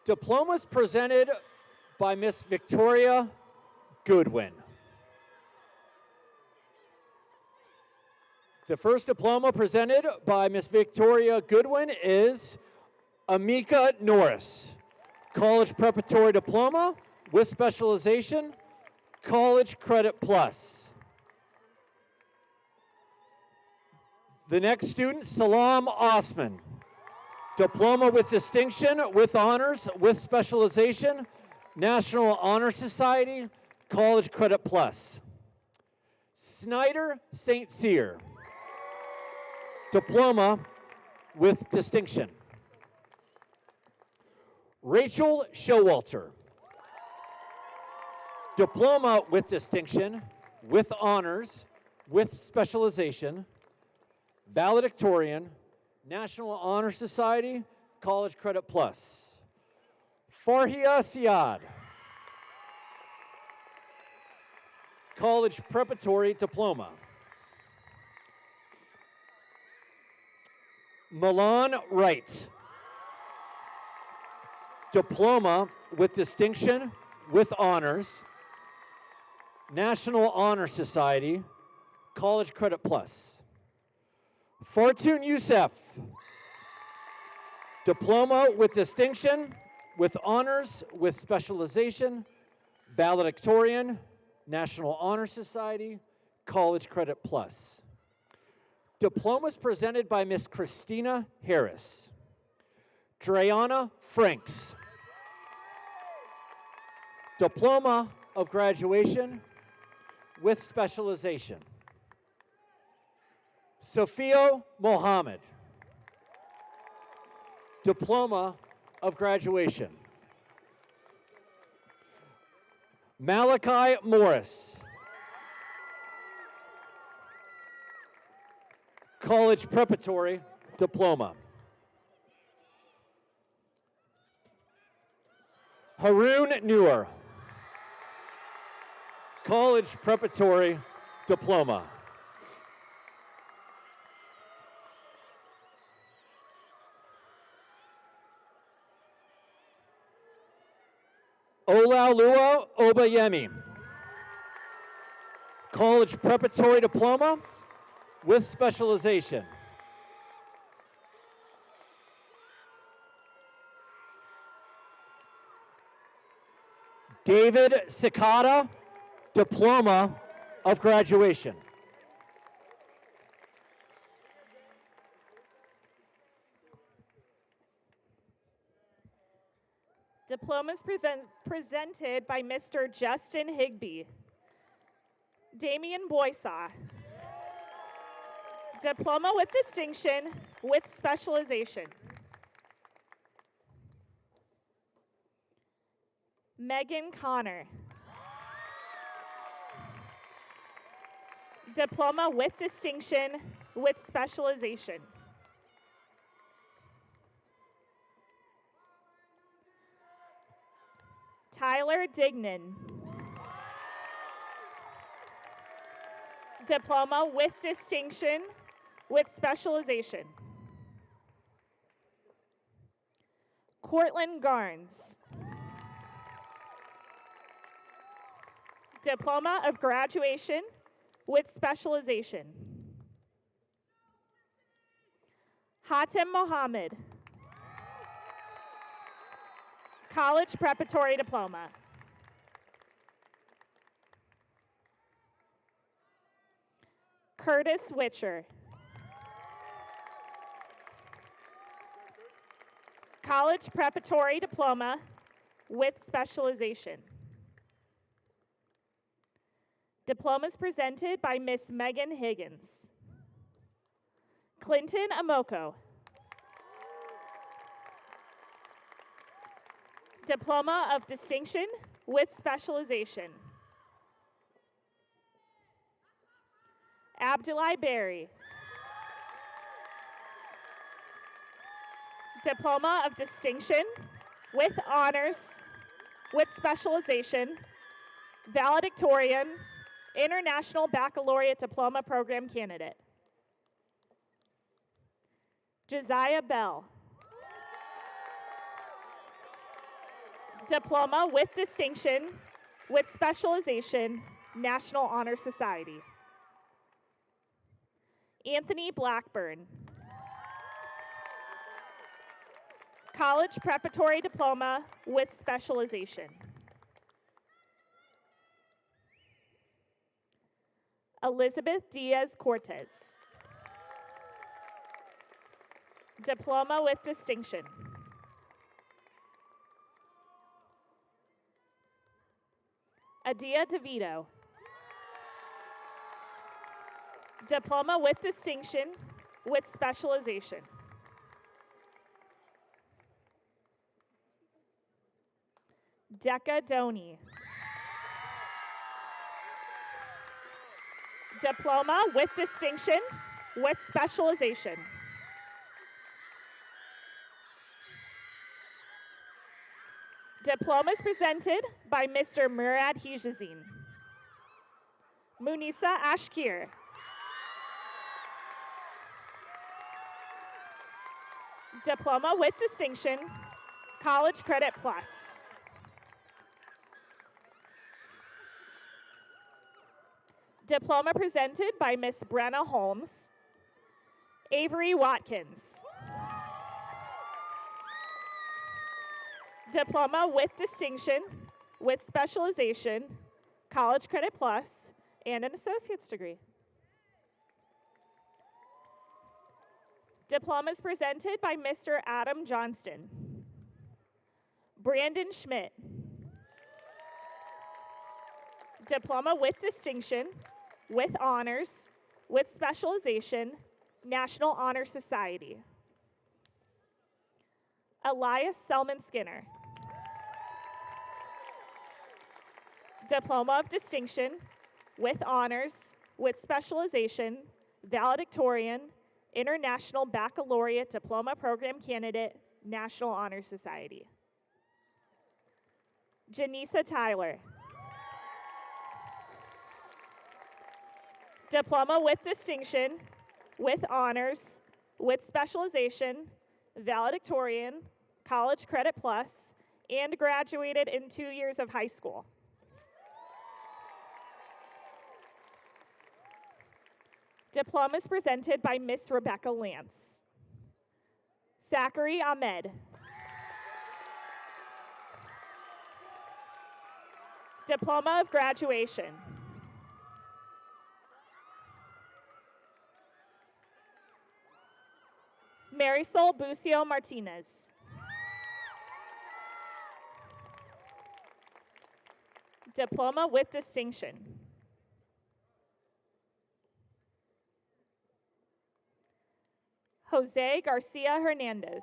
Diplomas presented by Miss Victoria Goodwin. The first diploma presented by Miss Victoria Goodwin is Amika Norris, College Preparatory Diploma with Specialization, College Credit Plus. The next student, Salam Osman, Diploma with Distinction with Honors with Specialization, National Honor Society, College Credit Plus. Snyder St. Cyr, Diploma with Distinction. Rachel Showalter, Diploma with Distinction with Honors with Specialization, Valedictorian, National Honor Society, College Credit Plus. Farhia Siad, College Preparatory Diploma. Milan Wright, Diploma with Distinction with Honors, National Honor Society, College Credit Plus. Fortune Youssef, Diploma with Distinction with Honors with Specialization, Valedictorian, National Honor Society, College Credit Plus. Diplomas presented by Miss Christina Harris. Dreana Franks, Diploma of Graduation with Specialization. Sophia Mohammed, Diploma of Graduation. Malachi Morris, College Preparatory Diploma. Haroon Noor, College Preparatory Diploma. Olaoluwa Obayemi, College Preparatory Diploma with Specialization. David Cicada, Diploma of Graduation. Diplomas presented by Mr. Justin Higbee. Damian Boysaw. Diploma with distinction with specialization. Megan Connor. Diploma with distinction with specialization. Tyler Dignan. Diploma with distinction with specialization. Cortland Garnes. Diploma of Graduation with specialization. Hatem Mohammed. College Preparatory Diploma. Curtis Witcher. College Preparatory Diploma with specialization. Diplomas presented by Miss Megan Higgins. Clinton Amoko. Diploma of Distinction with Specialization. Abdullah Berry. Diploma of Distinction with Honors with Specialization. Valedictorian, International Baccalaureate Diploma Program Candidate. Josiah Bell. Diploma with Distinction with Specialization, National Honor Society. Anthony Blackburn. College Preparatory Diploma with Specialization. Elizabeth Diaz Cortez. Diploma with Distinction. Adia DeVito. Diploma with Distinction with Specialization. Decca Doney. Diploma with Distinction with Specialization. Diplomas presented by Mr. Murad Hijazin. Munisa Ashkir. Diploma with Distinction, College Credit Plus. Diploma presented by Miss Brenna Holmes. Avery Watkins. Diploma with Distinction, with Specialization, College Credit Plus, and an associate's degree. Diplomas presented by Mr. Adam Johnston. Brandon Schmidt. Diploma with Distinction, with Honors, with Specialization, National Honor Society. Elias Selman Skinner. Diploma of Distinction, with Honors, with Specialization, Valedictorian, International Baccalaureate Diploma Program Candidate, National Honor Society. Janisa Tyler. Diploma with Distinction, with Honors, with Specialization, Valedictorian, College Credit Plus, and graduated in 2 years of high school. Diplomas presented by Miss Rebecca Lance. Zachary Ahmed. Diploma of Graduation. Marisol Bucio Martinez. Diploma with Distinction. Jose Garcia Hernandez.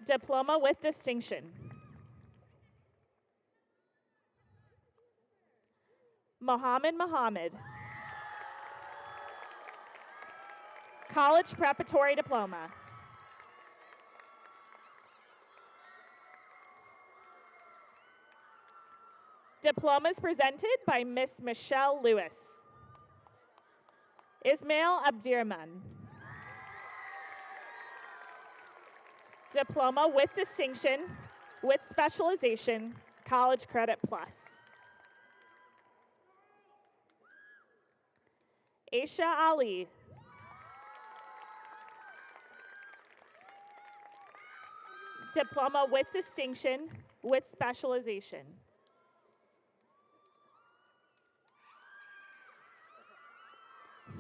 Diploma with Distinction. Mohammed Mohammed. College Preparatory Diploma. Diplomas presented by Miss Michelle Lewis. Ismail Abdirman. Diploma with Distinction, with Specialization, College Credit Plus. Aisha Ali. Diploma with Distinction, with Specialization.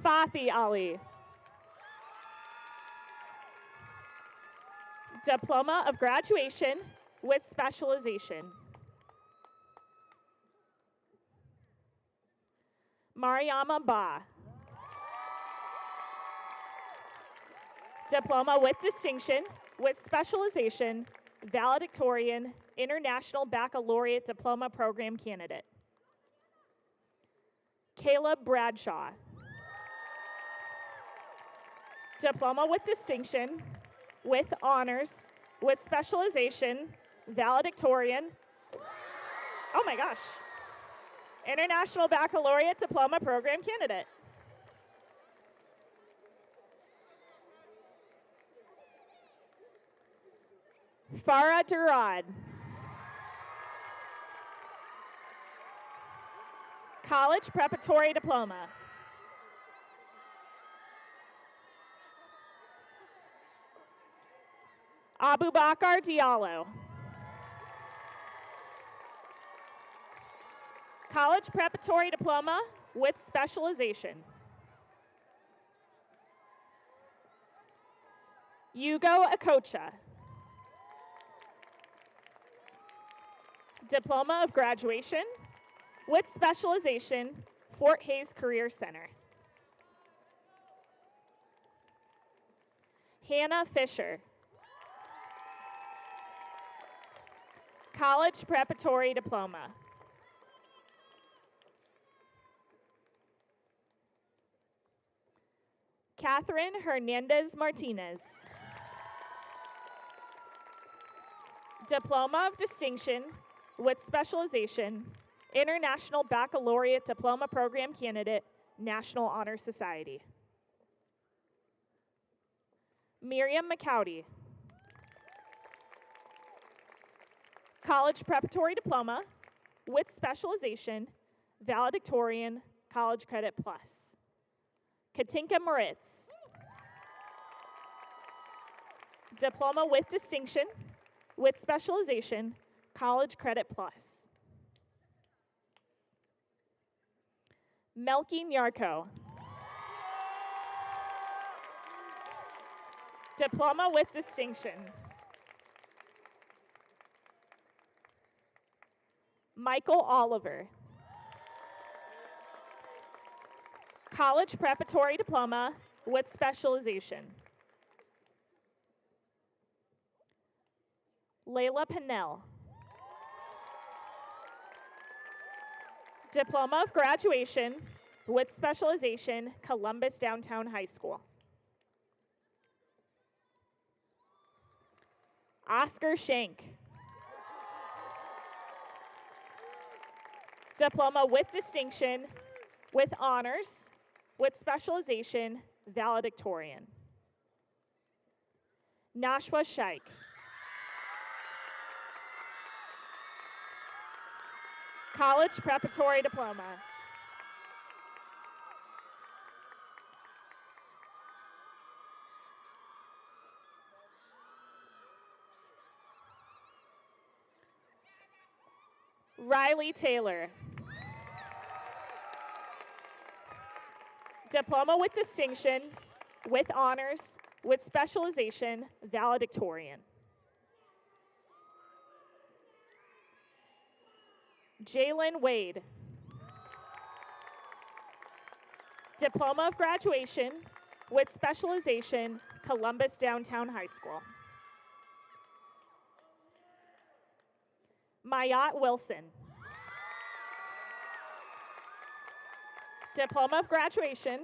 Fathi Ali. Diploma of Graduation with Specialization. Mariama Ba. Diploma with Distinction with Specialization, Valedictorian, International Baccalaureate Diploma Program Candidate. Caleb Bradshaw. Diploma with Distinction, with Honors, with Specialization, Valedictorian, oh my gosh, International Baccalaureate Diploma Program Candidate. Farah Durad. College Preparatory Diploma. Abubakar Diallo. College Preparatory Diploma with Specialization. Hugo Akocha. Diploma of Graduation with Specialization, Fort Hays Career Center. Hannah Fisher. College Preparatory Diploma. Catherine Hernandez Martinez. Diploma of Distinction with Specialization, International Baccalaureate Diploma Program Candidate, National Honor Society. Miriam McCowdy. College Preparatory Diploma with Specialization, Valedictorian, College Credit Plus. Katinka Moritz. Diploma with Distinction with Specialization, College Credit Plus. Melky Nyarko. Diploma with Distinction. Michael Oliver. College Preparatory Diploma with Specialization. Layla Pinnell. Diploma of Graduation with Specialization, Columbus Downtown High School. Oscar Shank. Diploma with Distinction, with Honors, with Specialization, Valedictorian. Nashwa Shaikh. College Preparatory Diploma. Riley Taylor. Diploma with distinction, with honors, with specialization, valedictorian. Jalen Wade. Diploma of graduation, with specialization, Columbus Downtown High School. Mayat Wilson. Diploma of graduation,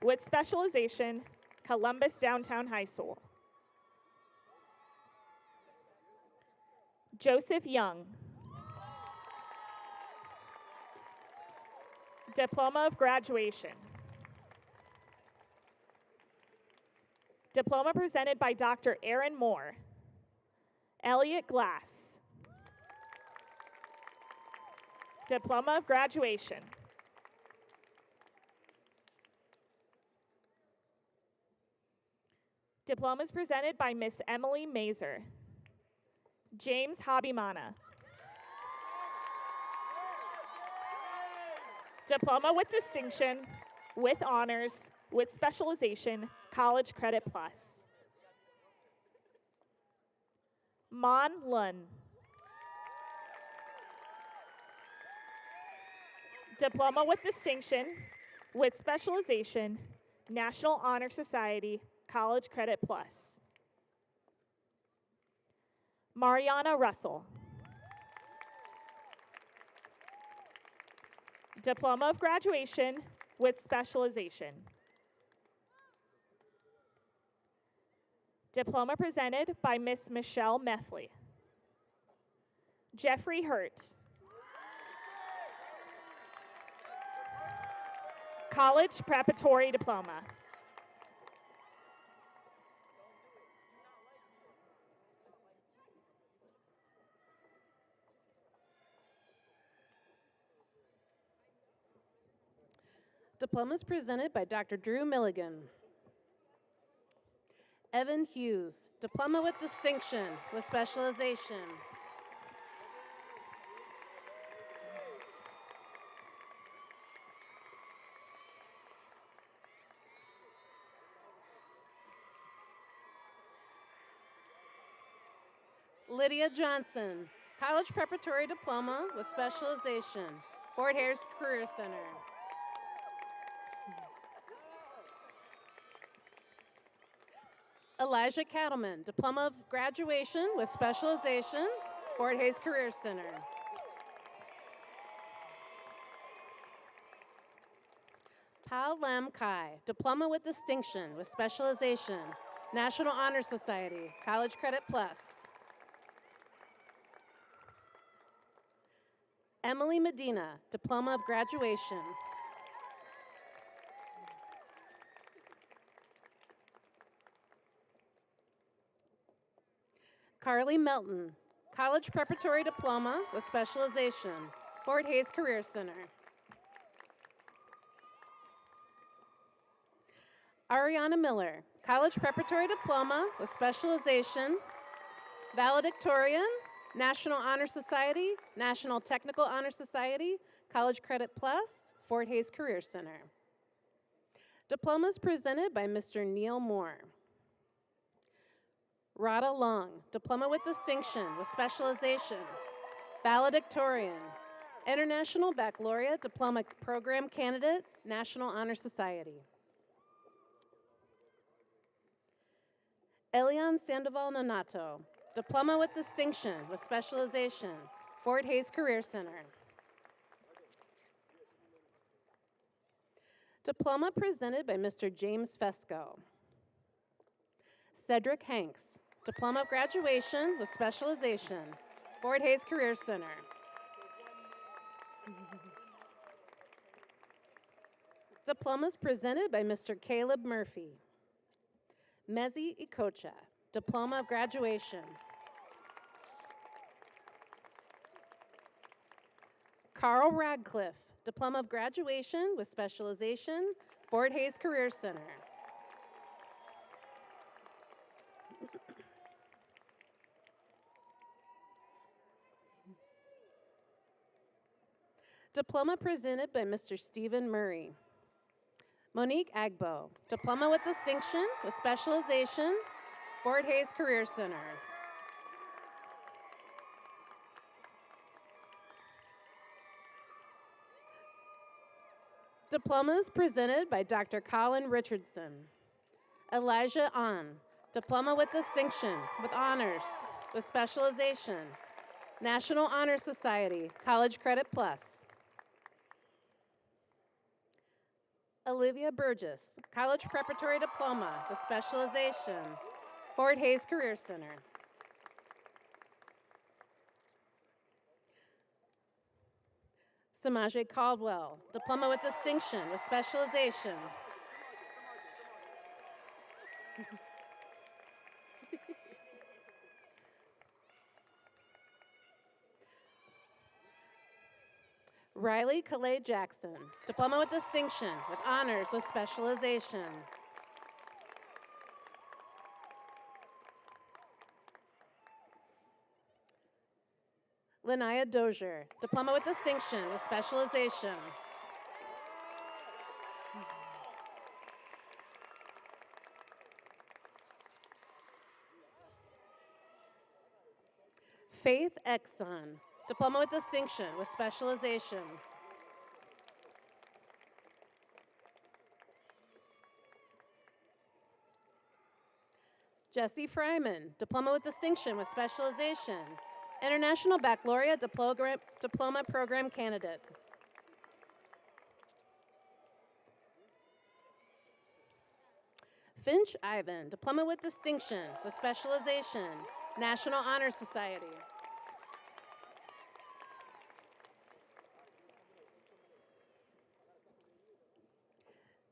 with specialization, Columbus Downtown High School. Joseph Young. Diploma of graduation. Diploma presented by Dr. Aaron Moore. Elliot Glass. Diploma of graduation. Diplomas presented by Miss Emily Mazer. James Habimana. Diploma with distinction, with honors, with specialization, College Credit Plus. Mon Lun. Diploma with distinction, with specialization, National Honor Society, College Credit Plus. Mariana Russell. Diploma of graduation with specialization. Diploma presented by Miss Michelle Methley. Jeffrey Hurt. College Preparatory Diploma. Diplomas presented by Dr. Drew Milligan. Evan Hughes, Diploma with distinction, with specialization. Lydia Johnson, College Preparatory Diploma with specialization, Fort Hays Career Center. Elijah Cattleman, Diploma of Graduation with Specialization, Fort Hays Career Center. Pao Lam Kai, Diploma with Distinction with Specialization, National Honor Society, College Credit Plus. Emily Medina, Diploma of Graduation. Carly Melton, College Preparatory Diploma with Specialization, Fort Hays Career Center. Ariana Miller, College Preparatory Diploma with Specialization, valedictorian, National Honor Society, National Technical Honor Society, College Credit Plus, Fort Hays Career Center. Diplomas presented by Mr. Neil Moore. Rada Long, Diploma with Distinction with Specialization, valedictorian, International Baccalaureate Diploma Program Candidate, National Honor Society. Elian Sandoval Nonato, Diploma with Distinction with Specialization, Fort Hays Career Center. Diploma presented by Mr. James Fesco. Cedric Hanks, Diploma of Graduation with Specialization, Fort Hays Career Center. Diplomas presented by Mr. Caleb Murphy. Mezi Ikocha, Diploma of Graduation. Carl Radcliffe, Diploma of Graduation with Specialization, Fort Hays Career Center. Diploma presented by Mr. Stephen Murray. Monique Agbo, Diploma with Distinction with Specialization, Fort Hays Career Center. Diplomas presented by Dr. Colin Richardson. Elijah Ahn, Diploma with Distinction with Honors with Specialization, National Honor Society, College Credit Plus. Olivia Burgess, College Preparatory Diploma with Specialization, Fort Hays Career Center. Samaje Caldwell, Diploma with Distinction with Specialization. Riley Calais Jackson, Diploma with Distinction with Honors with Specialization. Linnea Dozier, Diploma with Distinction with Specialization. Faith Exxon, Diploma with Distinction with Specialization. Jesse Fryman, Diploma with Distinction with Specialization, International Baccalaureate Diploma Program candidate. Finch Ivan, Diploma with Distinction with Specialization, National Honor Society.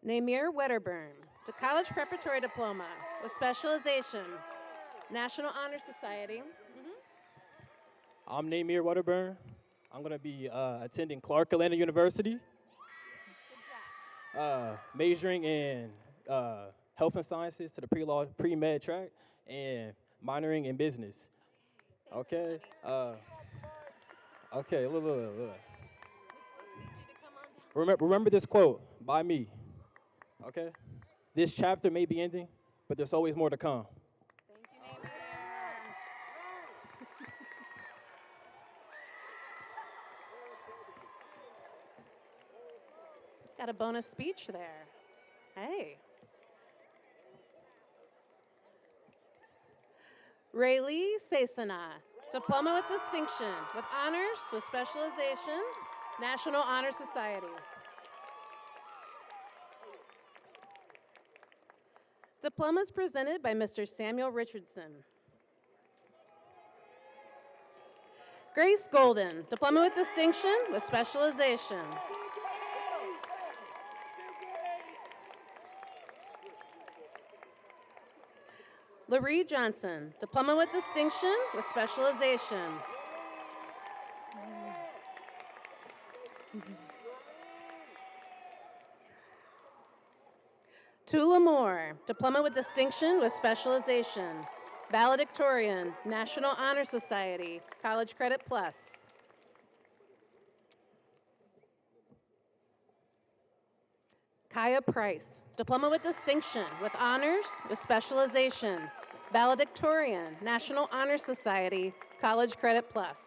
Namir Wedderburn, to College Preparatory Diploma with Specialization, National Honor Society. I'm Namir Wedderburn. I'm going to be attending Clark Atlanta University, majoring in health and sciences to the pre-med track and minoring in business. Okay. Okay. Look. Remember this quote by me. Okay. This chapter may be ending, but there's always more to come. Got a bonus speech there. Hey. Raylee Sasana, Diploma with Distinction with Honors with Specialization, National Honor Society. Diplomas presented by Mr. Samuel Richardson. Grace Golden, Diploma with Distinction with Specialization. Laree Johnson, Diploma with Distinction with Specialization. Tula Moore, Diploma with Distinction with Specialization. Valedictorian, National Honor Society, College Credit Plus. Kaya Price, Diploma with Distinction with Honors with Specialization. Valedictorian, National Honor Society, College Credit Plus.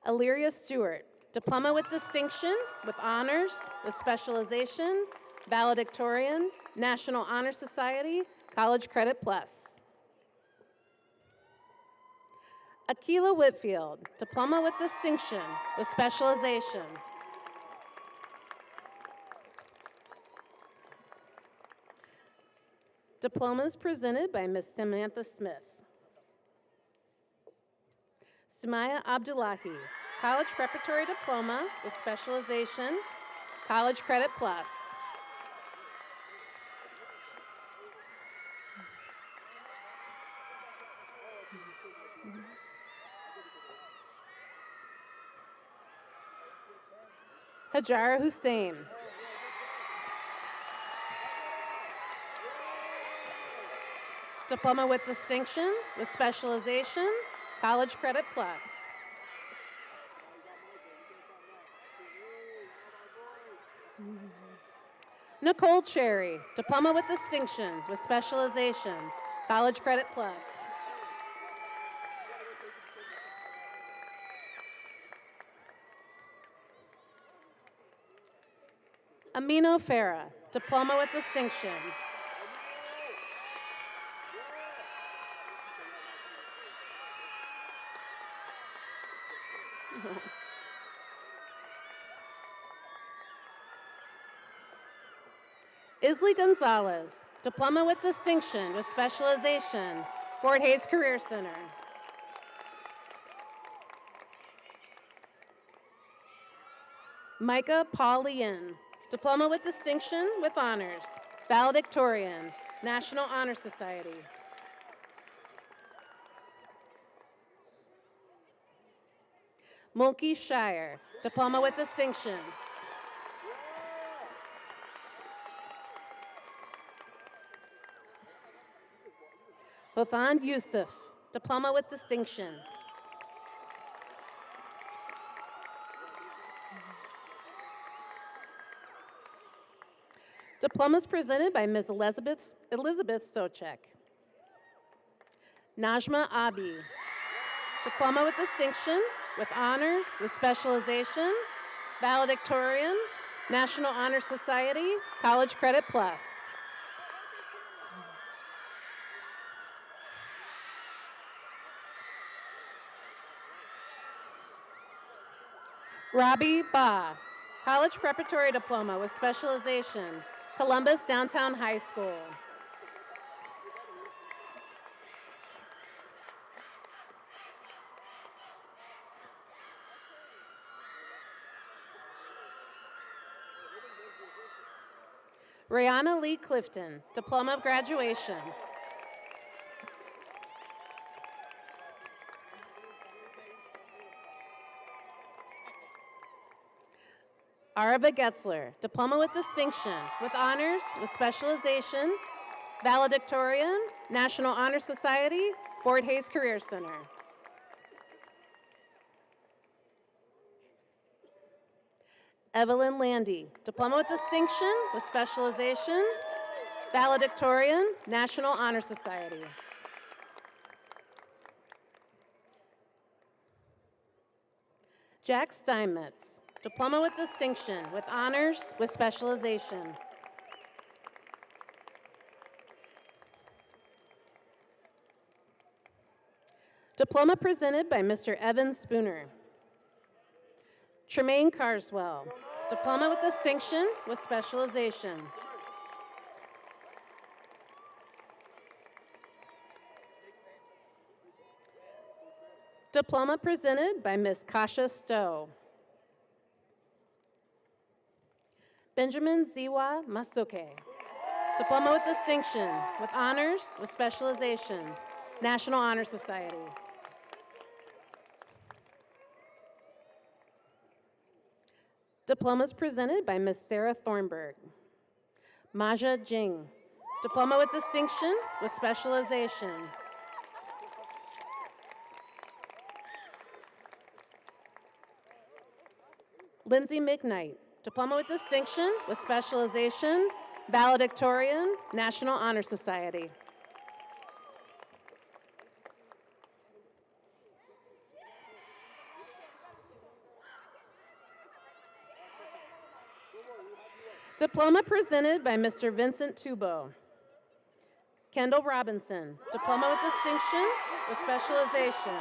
Illyria Stewart, Diploma with Distinction with Honors with Specialization. Valedictorian, National Honor Society, College Credit Plus. Akila Whitfield, Diploma with Distinction with Specialization. Diplomas presented by Ms. Samantha Smith. Sumaya Abdullahi, College Preparatory Diploma with Specialization, College Credit Plus. Hajara Hussein. Diploma with Distinction with Specialization, College Credit Plus. Nicole Cherry, Diploma with Distinction with Specialization, College Credit Plus. Amino Farah, Diploma with Distinction. Isley Gonzalez, Diploma with Distinction with Specialization, Fort Hays Career Center. Micah Paulian, Diploma with Distinction with Honors, Valedictorian, National Honor Society. Mulkey Shire, Diploma with Distinction. Hothan Yusuf, Diploma with Distinction. Diplomas presented by Ms. Elizabeth Stochek. Najma Abi, Diploma with Distinction with Honors with Specialization, Valedictorian, National Honor Society, College Credit Plus. Robbie Ba, College Preparatory Diploma with Specialization, Columbus Downtown High School. Rihanna Lee Clifton, Diploma of Graduation. Arva Getzler, Diploma with Distinction with Honors with Specialization, Valedictorian, National Honor Society, Fort Hays Career Center. Evelyn Landy, Diploma with Distinction with Specialization, Valedictorian, National Honor Society. Jack Steinmetz, Diploma with Distinction with Honors with Specialization. Diploma presented by Mr. Evan Spooner. Tremaine Carswell, Diploma with Distinction with Specialization. Diploma presented by Ms. Kasha Stowe. Benjamin Ziwa Masuke, Diploma with Distinction with Honors with Specialization, National Honor Society. Diplomas presented by Ms. Sarah Thornburg. Maja Jing, Diploma with Distinction with Specialization. Lindsay McKnight, Diploma with Distinction with Specialization, Valedictorian, National Honor Society. Diploma presented by Mr. Vincent Tubo. Kendall Robinson, Diploma with Distinction with Specialization.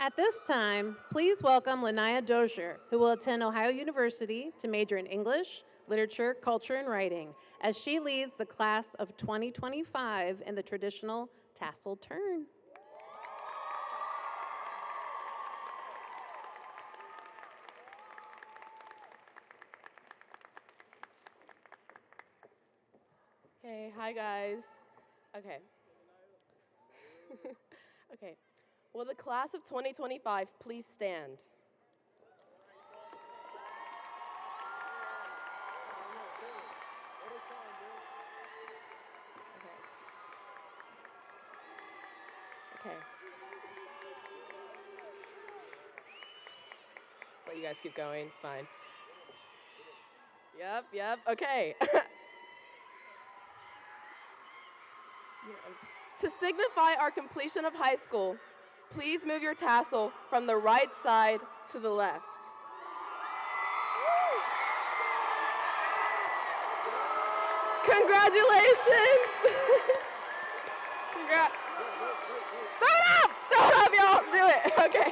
At this time, please welcome Lanaya Dozier, who will attend Ohio University to major in English, Literature, Culture, and Writing, as she leads the class of 2025 in the traditional tassel turn. Okay, hi guys. Okay. Okay. Will the class of 2025 please stand? Okay. Just let you guys keep going, it's fine. Yep, okay. To signify our completion of high school, please move your tassel from the right side to the left. Congratulations! Congrats. Throw it up, y'all. Do it. Okay.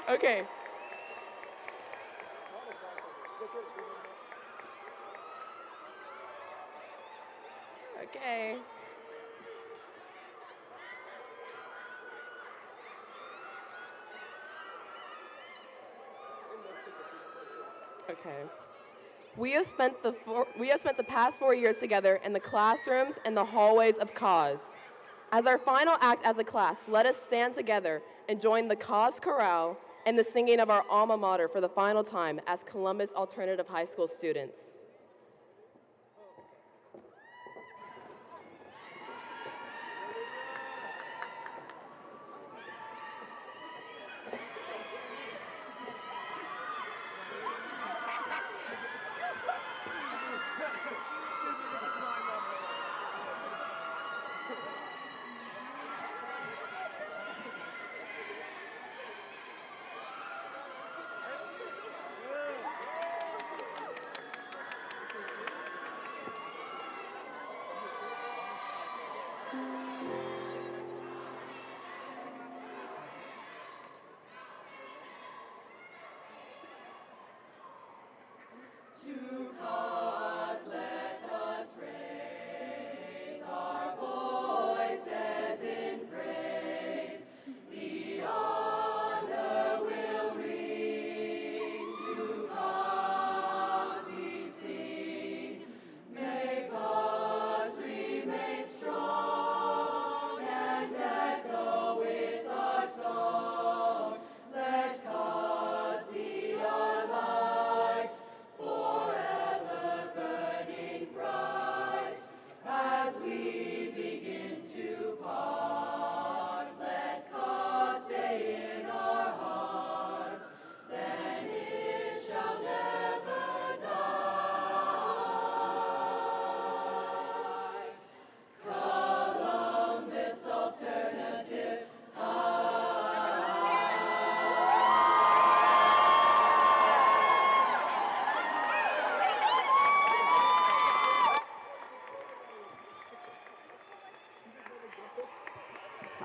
Okay. Okay. Okay. We have spent the past 4 years together in the classrooms and the hallways of Cause. As our final act as a class, let us stand together and join the Cause Chorale and the singing of our alma mater for the final time as Columbus Alternative High School students.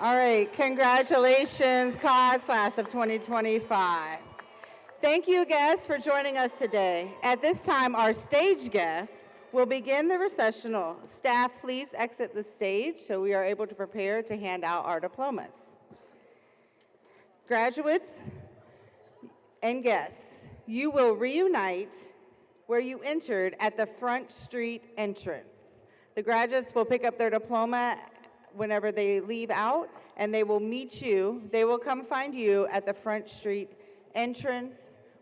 All right, congratulations, Cause Class of 2025. Thank you, guests, for joining us today. At this time, our stage guests will begin the recessional. Staff, please exit the stage so we are able to prepare to hand out our diplomas. Graduates and guests, you will reunite where you entered at the Front Street entrance. The graduates will pick up their diploma whenever they leave out, and they will meet you. They will come find you at the Front Street entrance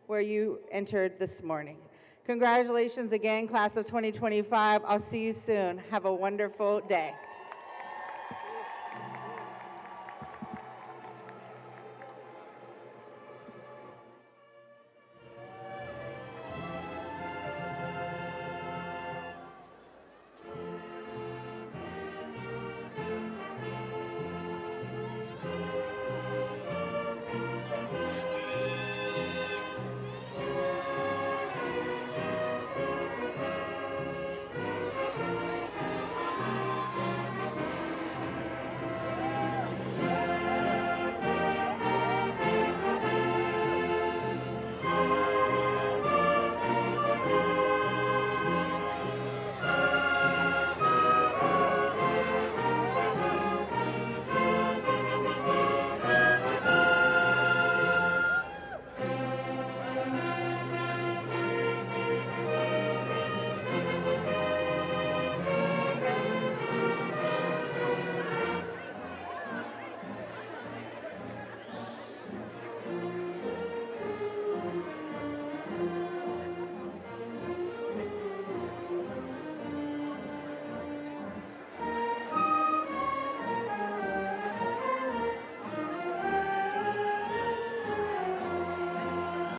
where you entered this morning. Congratulations again, Class of 2025. I'll see you soon. Have a wonderful day.